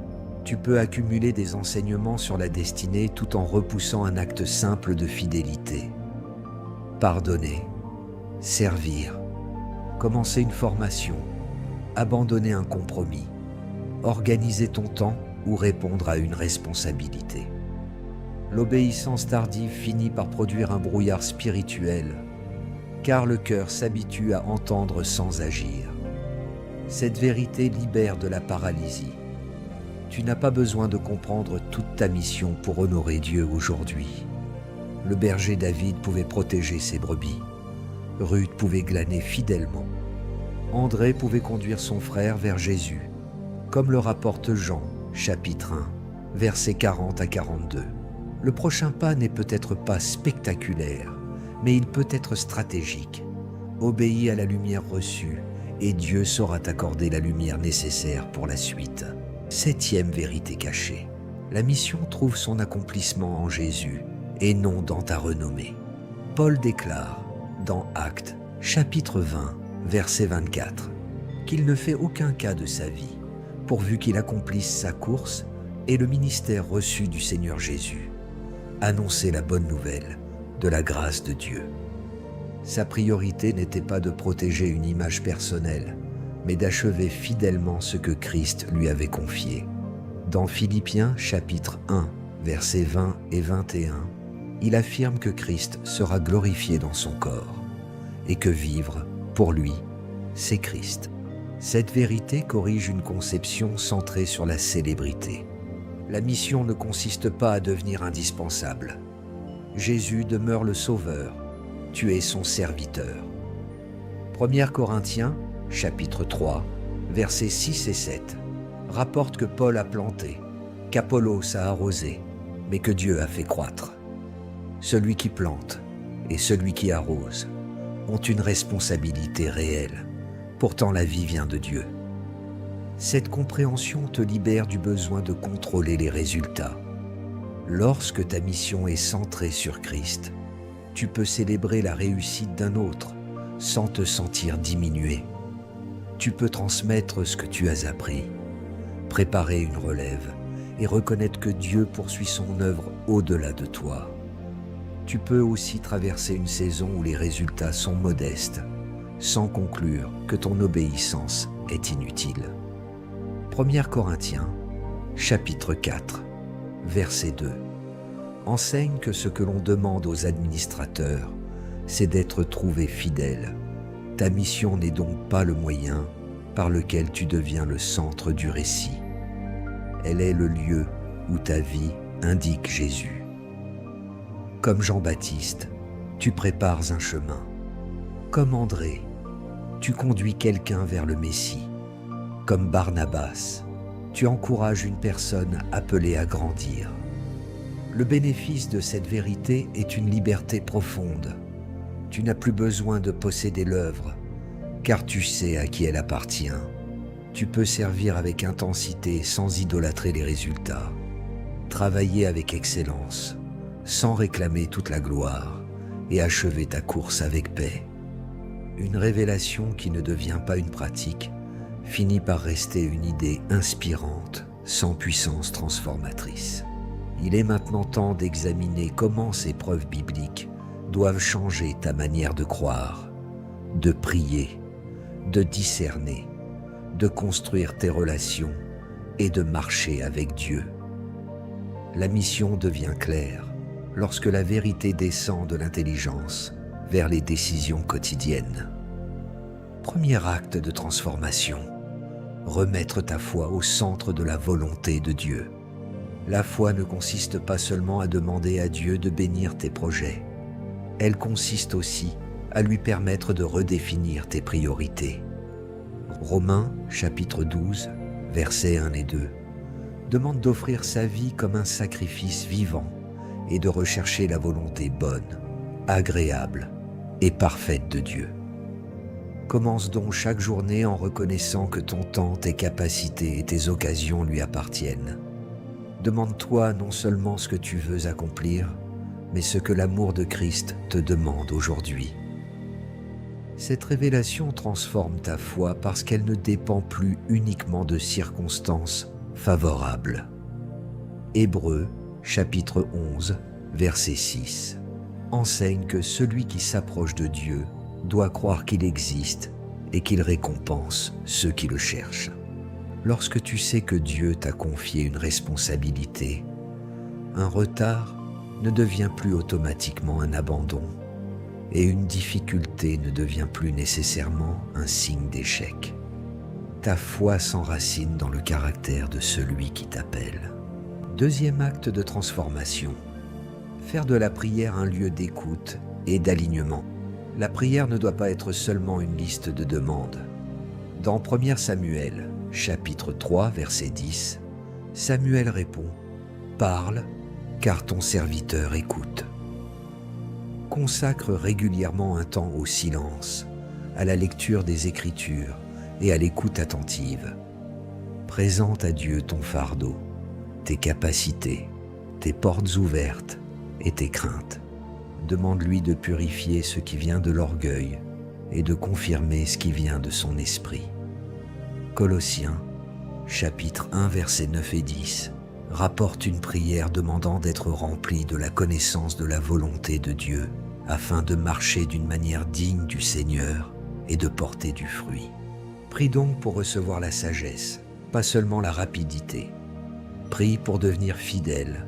Tu peux accumuler des enseignements sur la destinée tout en repoussant un acte simple de fidélité. Pardonner, servir, commencer une formation, abandonner un compromis, organiser ton temps ou répondre à une responsabilité. L'obéissance tardive finit par produire un brouillard spirituel, car le cœur s'habitue à entendre sans agir. Cette vérité libère de la paralysie. Tu n'as pas besoin de comprendre toute ta mission pour honorer Dieu aujourd'hui. Le berger David pouvait protéger ses brebis. Ruth pouvait glaner fidèlement. André pouvait conduire son frère vers Jésus, comme le rapporte Jean, chapitre 1, versets 40 à 42. Le prochain pas n'est peut-être pas spectaculaire, mais il peut être stratégique. Obéis à la lumière reçue, et Dieu saura t'accorder la lumière nécessaire pour la suite. 7e vérité cachée. La mission trouve son accomplissement en Jésus, et non dans ta renommée. Paul déclare, dans Actes, chapitre 20, verset 24, qu'il ne fait aucun cas de sa vie, pourvu qu'il accomplisse sa course et le ministère reçu du Seigneur Jésus. Annoncer la bonne nouvelle de la grâce de Dieu. Sa priorité n'était pas de protéger une image personnelle, mais d'achever fidèlement ce que Christ lui avait confié. Dans Philippiens chapitre 1, versets 20 et 21, il affirme que Christ sera glorifié dans son corps et que vivre, pour lui, c'est Christ. Cette vérité corrige une conception centrée sur la célébrité. La mission ne consiste pas à devenir indispensable. Jésus demeure le Sauveur, tu es son serviteur. 1 Corinthiens, chapitre 3, versets 6 et 7, rapporte que Paul a planté, qu'Apollos a arrosé, mais que Dieu a fait croître. Celui qui plante et celui qui arrose ont une responsabilité réelle. Pourtant, la vie vient de Dieu. Cette compréhension te libère du besoin de contrôler les résultats. Lorsque ta mission est centrée sur Christ, tu peux célébrer la réussite d'un autre sans te sentir diminué. Tu peux transmettre ce que tu as appris, préparer une relève et reconnaître que Dieu poursuit son œuvre au-delà de toi. Tu peux aussi traverser une saison où les résultats sont modestes, sans conclure que ton obéissance est inutile. 1 Corinthiens, chapitre 4, verset 2, enseigne que ce que l'on demande aux administrateurs, c'est d'être trouvé fidèle. Ta mission n'est donc pas le moyen par lequel tu deviens le centre du récit. Elle est le lieu où ta vie indique Jésus. Comme Jean-Baptiste, tu prépares un chemin. Comme André, tu conduis quelqu'un vers le Messie. Comme Barnabas, tu encourages une personne appelée à grandir. Le bénéfice de cette vérité est une liberté profonde. Tu n'as plus besoin de posséder l'œuvre, car tu sais à qui elle appartient. Tu peux servir avec intensité sans idolâtrer les résultats. Travailler avec excellence, sans réclamer toute la gloire, et achever ta course avec paix. Une révélation qui ne devient pas une pratique finit par rester une idée inspirante, sans puissance transformatrice. Il est maintenant temps d'examiner comment ces preuves bibliques doivent changer ta manière de croire, de prier, de discerner, de construire tes relations et de marcher avec Dieu. La mission devient claire lorsque la vérité descend de l'intelligence vers les décisions quotidiennes. Premier acte de transformation, remettre ta foi au centre de la volonté de Dieu. La foi ne consiste pas seulement à demander à Dieu de bénir tes projets. Elle consiste aussi à lui permettre de redéfinir tes priorités. Romains, chapitre 12, versets 1 et 2, demande d'offrir sa vie comme un sacrifice vivant et de rechercher la volonté bonne, agréable et parfaite de Dieu. Commence donc chaque journée en reconnaissant que ton temps, tes capacités et tes occasions lui appartiennent. Demande-toi non seulement ce que tu veux accomplir, mais ce que l'amour de Christ te demande aujourd'hui. Cette révélation transforme ta foi parce qu'elle ne dépend plus uniquement de circonstances favorables. Hébreux, chapitre 11, verset 6, enseigne que celui qui s'approche de Dieu doit croire qu'il existe et qu'il récompense ceux qui le cherchent. Lorsque tu sais que Dieu t'a confié une responsabilité, un retard ne devient plus automatiquement un abandon et une difficulté ne devient plus nécessairement un signe d'échec. Ta foi s'enracine dans le caractère de celui qui t'appelle. Deuxième acte de transformation. Faire de la prière un lieu d'écoute et d'alignement. La prière ne doit pas être seulement une liste de demandes. Dans 1 Samuel, chapitre 3, verset 10, Samuel répond « Parle, car ton serviteur écoute ». Consacre régulièrement un temps au silence, à la lecture des Écritures et à l'écoute attentive. Présente à Dieu ton fardeau, tes capacités, tes portes ouvertes et tes craintes. Demande-lui de purifier ce qui vient de l'orgueil et de confirmer ce qui vient de son esprit. Colossiens, chapitre 1, versets 9 et 10, rapporte une prière demandant d'être rempli de la connaissance de la volonté de Dieu afin de marcher d'une manière digne du Seigneur et de porter du fruit. Prie donc pour recevoir la sagesse, pas seulement la rapidité. Prie pour devenir fidèle,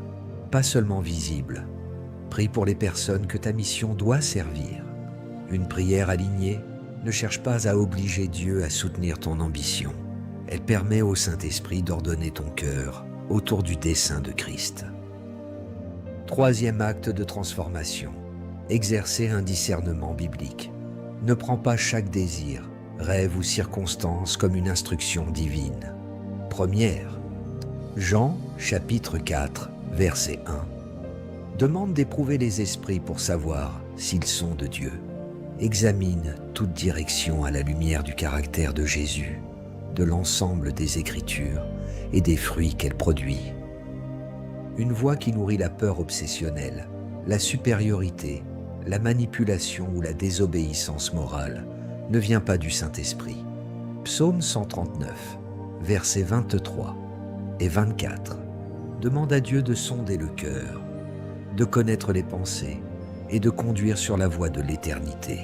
pas seulement visible. Prie pour les personnes que ta mission doit servir. Une prière alignée ne cherche pas à obliger Dieu à soutenir ton ambition. Elle permet au Saint-Esprit d'ordonner ton cœur autour du dessein de Christ. Troisième acte de transformation. Exercer un discernement biblique. Ne prends pas chaque désir, rêve ou circonstance comme une instruction divine. Première. Jean, chapitre 4, verset 1. Demande d'éprouver les esprits pour savoir s'ils sont de Dieu. Examine toute direction à la lumière du caractère de Jésus, de l'ensemble des Écritures et des fruits qu'elle produit. Une voix qui nourrit la peur obsessionnelle, la supériorité, la manipulation ou la désobéissance morale ne vient pas du Saint-Esprit. Psaume 139, versets 23 et 24. Demande à Dieu de sonder le cœur, de connaître les pensées et de conduire sur la voie de l'éternité.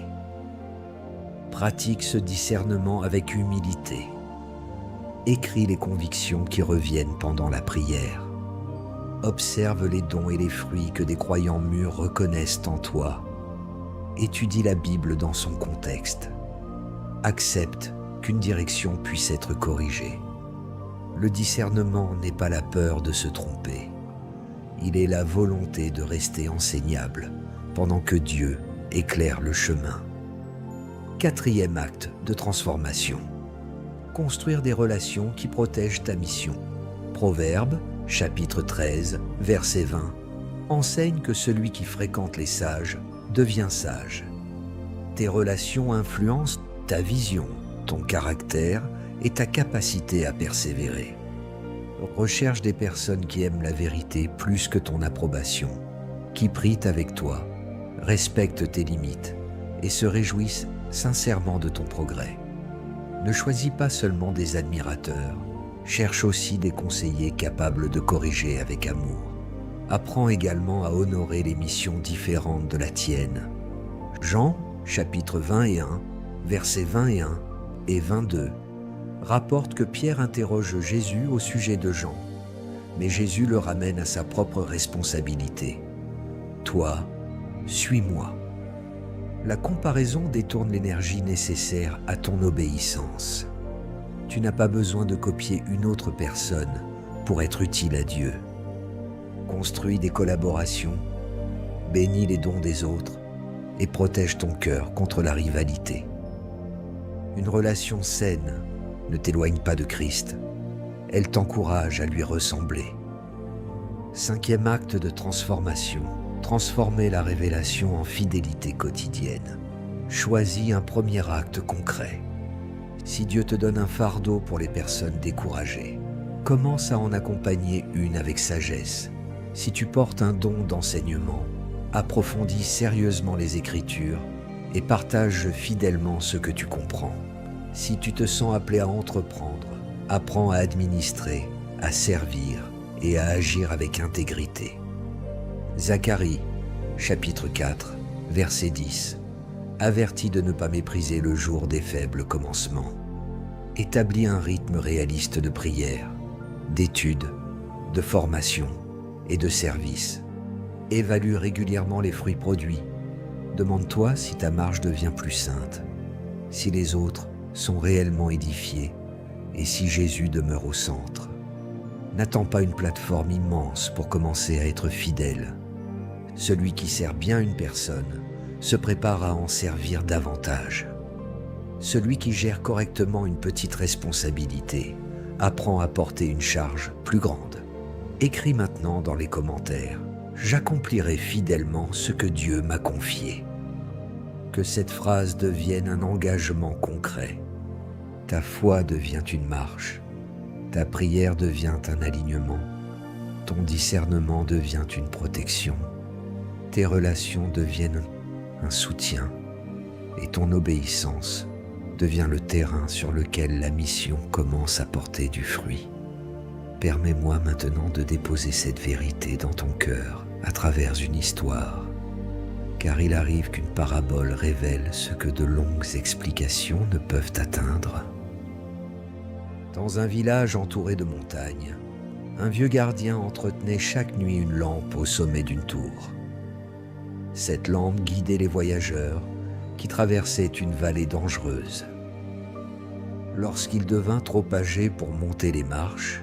Pratique ce discernement avec humilité. Écris les convictions qui reviennent pendant la prière. Observe les dons et les fruits que des croyants mûrs reconnaissent en toi. Étudie la Bible dans son contexte. Accepte qu'une direction puisse être corrigée. Le discernement n'est pas la peur de se tromper. Il est la volonté de rester enseignable pendant que Dieu éclaire le chemin. Quatrième acte de transformation. Construire des relations qui protègent ta mission. Proverbes, chapitre 13, verset 20, enseigne que celui qui fréquente les sages devient sage. Tes relations influencent ta vision, ton caractère et ta capacité à persévérer. Recherche des personnes qui aiment la vérité plus que ton approbation, qui prient avec toi, respectent tes limites et se réjouissent sincèrement de ton progrès. Ne choisis pas seulement des admirateurs, cherche aussi des conseillers capables de corriger avec amour. Apprends également à honorer les missions différentes de la tienne. Jean, chapitre 21, versets 21 et 22, rapporte que Pierre interroge Jésus au sujet de Jean, mais Jésus le ramène à sa propre responsabilité. Toi, suis-moi. La comparaison détourne l'énergie nécessaire à ton obéissance. Tu n'as pas besoin de copier une autre personne pour être utile à Dieu. Construis des collaborations, bénis les dons des autres et protège ton cœur contre la rivalité. Une relation saine ne t'éloigne pas de Christ, elle t'encourage à lui ressembler. Cinquième acte de transformation, transformer la révélation en fidélité quotidienne. Choisis un premier acte concret. Si Dieu te donne un fardeau pour les personnes découragées, commence à en accompagner une avec sagesse. Si tu portes un don d'enseignement, approfondis sérieusement les Écritures et partage fidèlement ce que tu comprends. Si tu te sens appelé à entreprendre, apprends à administrer, à servir et à agir avec intégrité. Zacharie, chapitre 4, verset 10. Avertis de ne pas mépriser le jour des faibles commencements. Établis un rythme réaliste de prière, d'études, de formation et de service. Évalue régulièrement les fruits produits. Demande-toi si ta marche devient plus sainte, si les autres sont réellement édifiés et si Jésus demeure au centre. N'attends pas une plateforme immense pour commencer à être fidèle. Celui qui sert bien une personne se prépare à en servir davantage. Celui qui gère correctement une petite responsabilité apprend à porter une charge plus grande. Écris maintenant dans les commentaires « J'accomplirai fidèlement ce que Dieu m'a confié ». Que cette phrase devienne un engagement concret. Ta foi devient une marche, ta prière devient un alignement, ton discernement devient une protection, tes relations deviennent un soutien et ton obéissance devient le terrain sur lequel la mission commence à porter du fruit. Permets-moi maintenant de déposer cette vérité dans ton cœur à travers une histoire, car il arrive qu'une parabole révèle ce que de longues explications ne peuvent atteindre. Dans un village entouré de montagnes, un vieux gardien entretenait chaque nuit une lampe au sommet d'une tour. Cette lampe guidait les voyageurs qui traversaient une vallée dangereuse. Lorsqu'il devint trop âgé pour monter les marches,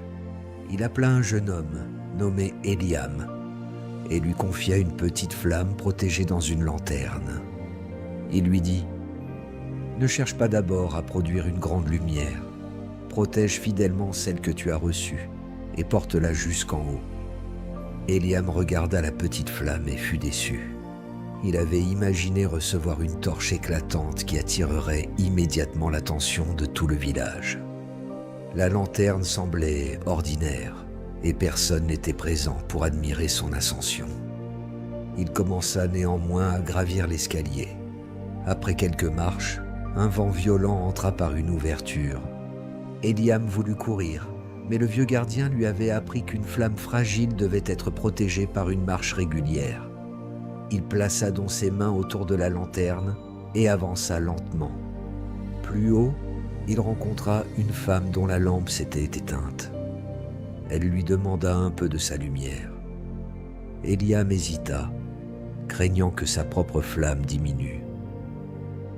il appela un jeune homme nommé Eliam et lui confia une petite flamme protégée dans une lanterne. Il lui dit « Ne cherche pas d'abord à produire une grande lumière. Protège fidèlement celle que tu as reçue et porte-la jusqu'en haut. » Eliam regarda la petite flamme et fut déçu. Il avait imaginé recevoir une torche éclatante qui attirerait immédiatement l'attention de tout le village. La lanterne semblait ordinaire et personne n'était présent pour admirer son ascension. Il commença néanmoins à gravir l'escalier. Après quelques marches, un vent violent entra par une ouverture. Eliam voulut courir, mais le vieux gardien lui avait appris qu'une flamme fragile devait être protégée par une marche régulière. Il plaça donc ses mains autour de la lanterne et avança lentement. Plus haut, il rencontra une femme dont la lampe s'était éteinte. Elle lui demanda un peu de sa lumière. Eliam hésita, craignant que sa propre flamme diminue.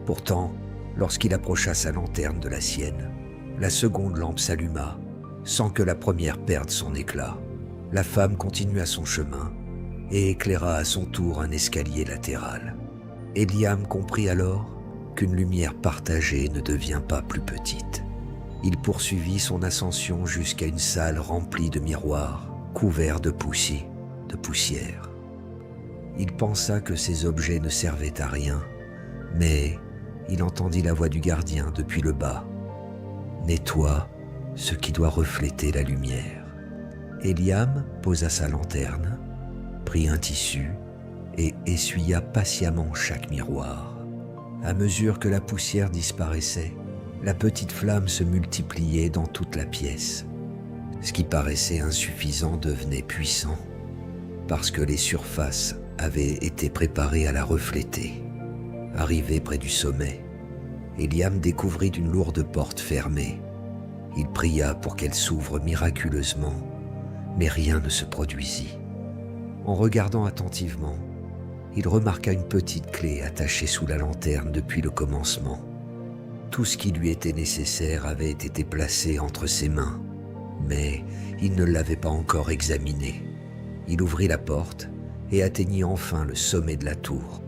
Pourtant, lorsqu'il approcha sa lanterne de la sienne, la seconde lampe s'alluma, sans que la première perde son éclat. La femme continua son chemin et éclaira à son tour un escalier latéral. Eliam comprit alors qu'une lumière partagée ne devient pas plus petite. Il poursuivit son ascension jusqu'à une salle remplie de miroirs, couverts de poussière. Il pensa que ces objets ne servaient à rien, mais il entendit la voix du gardien depuis le bas. « Nettoie ce qui doit refléter la lumière. » Eliam posa sa lanterne, prit un tissu et essuya patiemment chaque miroir. À mesure que la poussière disparaissait, la petite flamme se multipliait dans toute la pièce. Ce qui paraissait insuffisant devenait puissant, parce que les surfaces avaient été préparées à la refléter. Arrivé près du sommet, Eliam découvrit une lourde porte fermée. Il pria pour qu'elle s'ouvre miraculeusement, mais rien ne se produisit. En regardant attentivement, il remarqua une petite clé attachée sous la lanterne depuis le commencement. Tout ce qui lui était nécessaire avait été placé entre ses mains, mais il ne l'avait pas encore examinée. Il ouvrit la porte et atteignit enfin le sommet de la tour.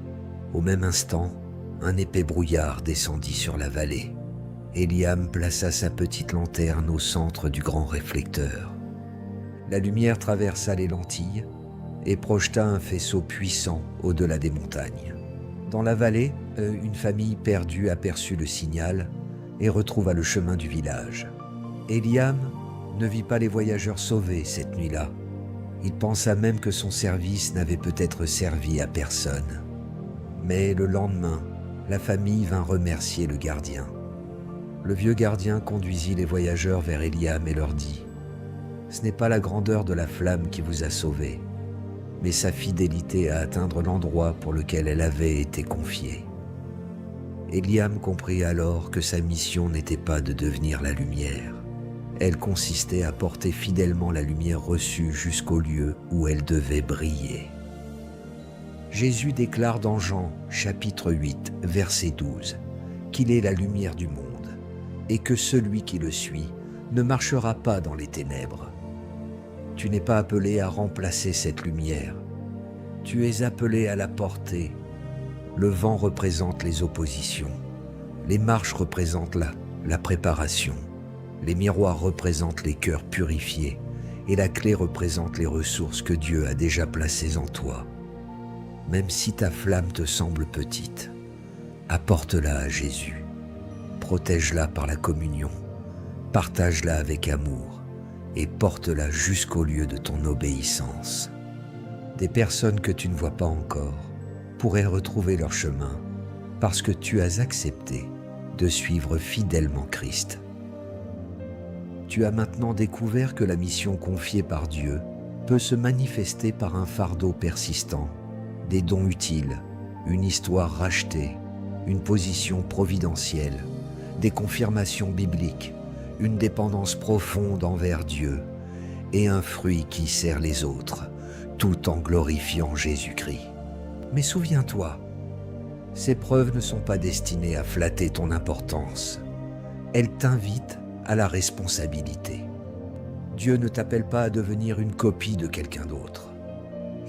Au même instant, un épais brouillard descendit sur la vallée. Eliam plaça sa petite lanterne au centre du grand réflecteur. La lumière traversa les lentilles et projeta un faisceau puissant au-delà des montagnes. Dans la vallée, une famille perdue aperçut le signal et retrouva le chemin du village. Eliam ne vit pas les voyageurs sauvés cette nuit-là. Il pensa même que son service n'avait peut-être servi à personne. Mais le lendemain, La famille vint remercier le gardien. Le vieux gardien conduisit les voyageurs vers Éliam et leur dit : « Ce n'est pas la grandeur de la flamme qui vous a sauvés, mais sa fidélité à atteindre l'endroit pour lequel elle avait été confiée. » Éliam comprit alors que sa mission n'était pas de devenir la lumière. Elle consistait à porter fidèlement la lumière reçue jusqu'au lieu où elle devait briller. Jésus déclare dans Jean, chapitre 8, verset 12, qu'il est la lumière du monde et que celui qui le suit ne marchera pas dans les ténèbres. Tu n'es pas appelé à remplacer cette lumière. Tu es appelé à la porter. Le vent représente les oppositions. Les marches représentent la préparation. Les miroirs représentent les cœurs purifiés. Et la clé représente les ressources que Dieu a déjà placées en toi. Même si ta flamme te semble petite, apporte-la à Jésus. Protège-la par la communion. Partage-la avec amour. Et porte-la jusqu'au lieu de ton obéissance. Des personnes que tu ne vois pas encore pourraient retrouver leur chemin parce que tu as accepté de suivre fidèlement Christ. Tu as maintenant découvert que la mission confiée par Dieu peut se manifester par un fardeau persistant, des dons utiles, une histoire rachetée, une position providentielle, des confirmations bibliques, une dépendance profonde envers Dieu et un fruit qui sert les autres, tout en glorifiant Jésus-Christ. Mais souviens-toi, ces preuves ne sont pas destinées à flatter ton importance. Elles t'invitent à la responsabilité. Dieu ne t'appelle pas à devenir une copie de quelqu'un d'autre.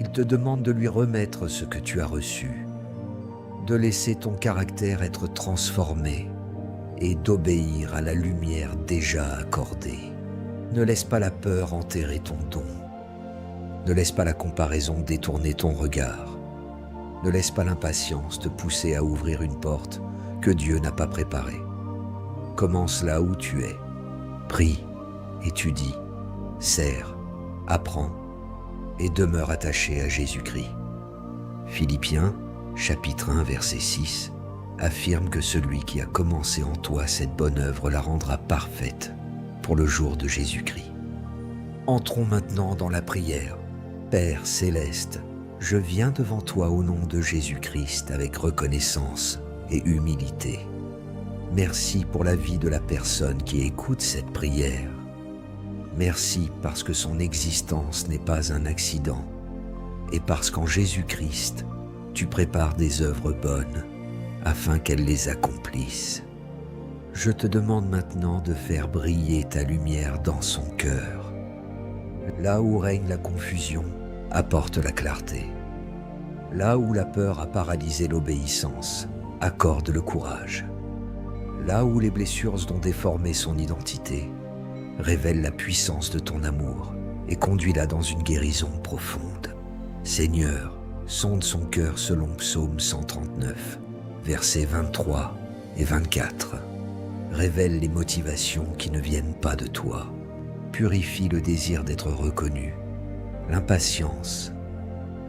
Il te demande de lui remettre ce que tu as reçu, de laisser ton caractère être transformé et d'obéir à la lumière déjà accordée. Ne laisse pas la peur enterrer ton don. Ne laisse pas la comparaison détourner ton regard. Ne laisse pas l'impatience te pousser à ouvrir une porte que Dieu n'a pas préparée. Commence là où tu es. Prie, étudie, sers, apprends et demeure attaché à Jésus-Christ. Philippiens, chapitre 1, verset 6, affirme que celui qui a commencé en toi cette bonne œuvre la rendra parfaite pour le jour de Jésus-Christ. Entrons maintenant dans la prière. Père céleste, je viens devant toi au nom de Jésus-Christ avec reconnaissance et humilité. Merci pour la vie de la personne qui écoute cette prière. Merci parce que son existence n'est pas un accident et parce qu'en Jésus-Christ, tu prépares des œuvres bonnes afin qu'elles les accomplissent. Je te demande maintenant de faire briller ta lumière dans son cœur. Là où règne la confusion, apporte la clarté. Là où la peur a paralysé l'obéissance, accorde le courage. Là où les blessures ont déformé son identité, révèle la puissance de ton amour et conduis-la dans une guérison profonde. Seigneur, sonde son cœur selon Psaume 139, versets 23 et 24. Révèle les motivations qui ne viennent pas de toi. Purifie le désir d'être reconnu, l'impatience,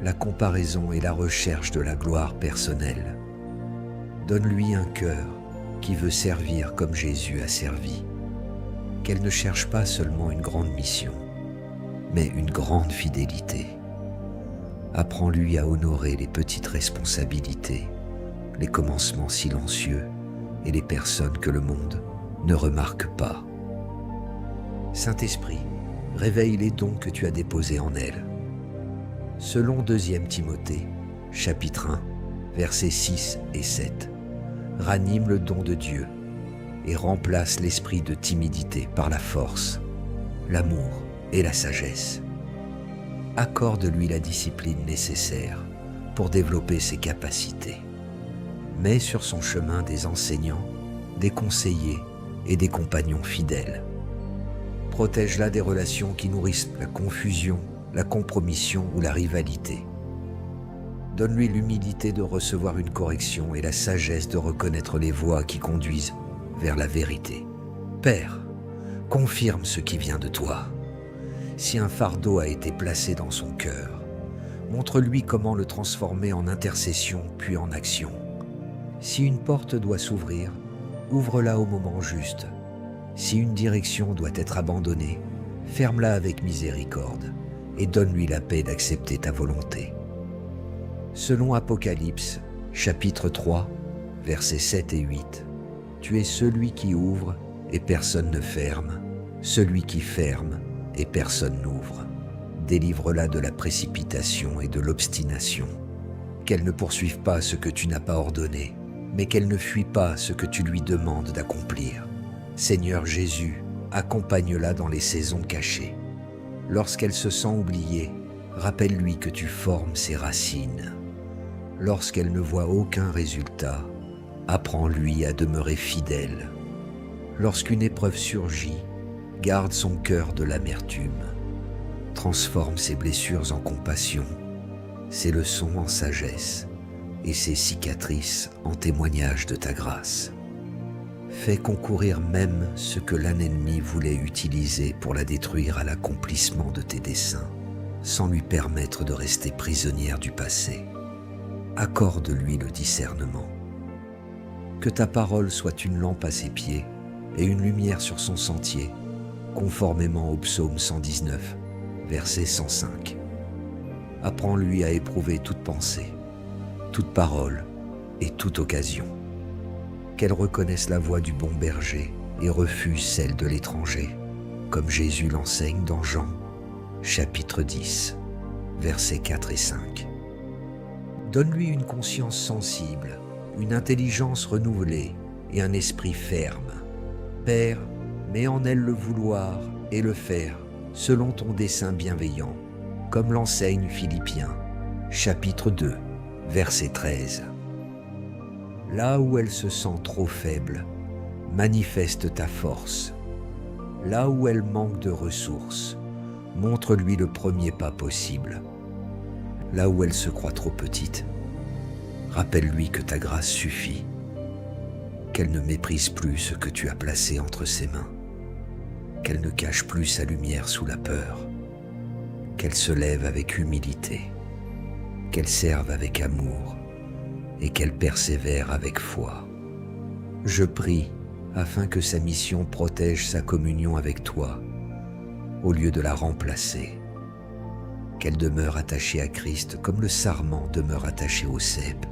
la comparaison et la recherche de la gloire personnelle. Donne-lui un cœur qui veut servir comme Jésus a servi. Qu'elle ne cherche pas seulement une grande mission, mais une grande fidélité. Apprends-lui à honorer les petites responsabilités, les commencements silencieux et les personnes que le monde ne remarque pas. Saint-Esprit, réveille les dons que tu as déposés en elle. Selon 2 Timothée, chapitre 1, versets 6 et 7, ranime le don de Dieu et remplace l'esprit de timidité par la force, l'amour et la sagesse. Accorde-lui la discipline nécessaire pour développer ses capacités. Mets sur son chemin des enseignants, des conseillers et des compagnons fidèles. Protège-la des relations qui nourrissent la confusion, la compromission ou la rivalité. Donne-lui l'humilité de recevoir une correction et la sagesse de reconnaître les voies qui conduisent vers la vérité. Père, confirme ce qui vient de toi. Si un fardeau a été placé dans son cœur, montre-lui comment le transformer en intercession puis en action. Si une porte doit s'ouvrir, ouvre-la au moment juste. Si une direction doit être abandonnée, ferme-la avec miséricorde et donne-lui la paix d'accepter ta volonté. Selon Apocalypse, chapitre 3, versets 7 et 8, tu es celui qui ouvre et personne ne ferme, celui qui ferme et personne n'ouvre. Délivre-la de la précipitation et de l'obstination. Qu'elle ne poursuive pas ce que tu n'as pas ordonné, mais qu'elle ne fuit pas ce que tu lui demandes d'accomplir. Seigneur Jésus, accompagne-la dans les saisons cachées. Lorsqu'elle se sent oubliée, rappelle-lui que tu formes ses racines. Lorsqu'elle ne voit aucun résultat, apprends-lui à demeurer fidèle. Lorsqu'une épreuve surgit, garde son cœur de l'amertume. Transforme ses blessures en compassion, ses leçons en sagesse et ses cicatrices en témoignage de ta grâce. Fais concourir même ce que l'un ennemi voulait utiliser pour la détruire à l'accomplissement de tes desseins, sans lui permettre de rester prisonnière du passé. Accorde-lui le discernement. Que ta parole soit une lampe à ses pieds et une lumière sur son sentier, conformément au psaume 119, verset 105. Apprends-lui à éprouver toute pensée, toute parole et toute occasion. Qu'elle reconnaisse la voix du bon berger et refuse celle de l'étranger, comme Jésus l'enseigne dans Jean, chapitre 10, versets 4 et 5. Donne-lui une conscience sensible, une intelligence renouvelée et un esprit ferme. Père, mets en elle le vouloir et le faire selon ton dessein bienveillant, comme l'enseigne Philippiens, chapitre 2, verset 13. Là où elle se sent trop faible, manifeste ta force. Là où elle manque de ressources, montre-lui le premier pas possible. Là où elle se croit trop petite, rappelle-lui que ta grâce suffit, qu'elle ne méprise plus ce que tu as placé entre ses mains, qu'elle ne cache plus sa lumière sous la peur, qu'elle se lève avec humilité, qu'elle serve avec amour et qu'elle persévère avec foi. Je prie afin que sa mission protège sa communion avec toi, au lieu de la remplacer, qu'elle demeure attachée à Christ comme le sarment demeure attaché au cèpe,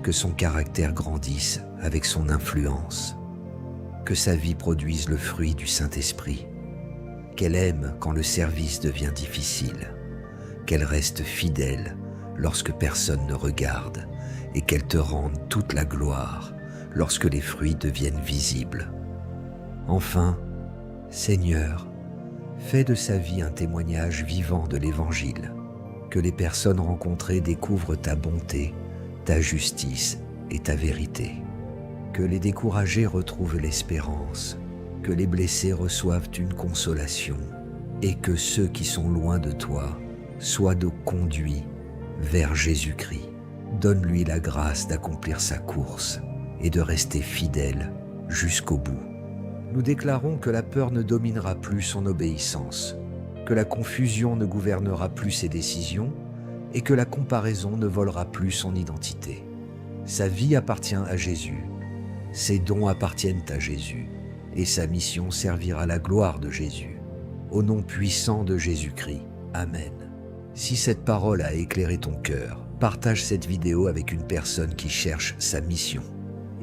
que son caractère grandisse avec son influence, que sa vie produise le fruit du Saint-Esprit, qu'elle aime quand le service devient difficile, qu'elle reste fidèle lorsque personne ne regarde et qu'elle te rende toute la gloire lorsque les fruits deviennent visibles. Enfin, Seigneur, fais de sa vie un témoignage vivant de l'Évangile, que les personnes rencontrées découvrent ta bonté, ta justice et ta vérité, que les découragés retrouvent l'espérance, que les blessés reçoivent une consolation et que ceux qui sont loin de toi soient conduits vers Jésus-Christ. Donne-lui la grâce d'accomplir sa course et de rester fidèle jusqu'au bout. Nous déclarons que la peur ne dominera plus son obéissance, que la confusion ne gouvernera plus ses décisions et que la comparaison ne volera plus son identité. Sa vie appartient à Jésus, ses dons appartiennent à Jésus et sa mission servira la gloire de Jésus. Au nom puissant de Jésus-Christ, Amen. Si cette parole a éclairé ton cœur, partage cette vidéo avec une personne qui cherche sa mission.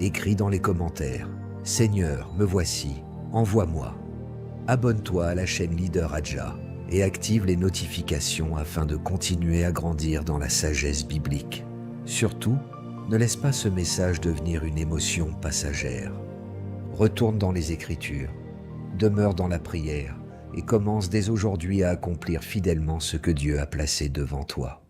Écris dans les commentaires « Seigneur, me voici, envoie-moi ». Abonne-toi à la chaîne Leader Adja et active les notifications afin de continuer à grandir dans la sagesse biblique. Surtout, ne laisse pas ce message devenir une émotion passagère. Retourne dans les Écritures, demeure dans la prière et commence dès aujourd'hui à accomplir fidèlement ce que Dieu a placé devant toi.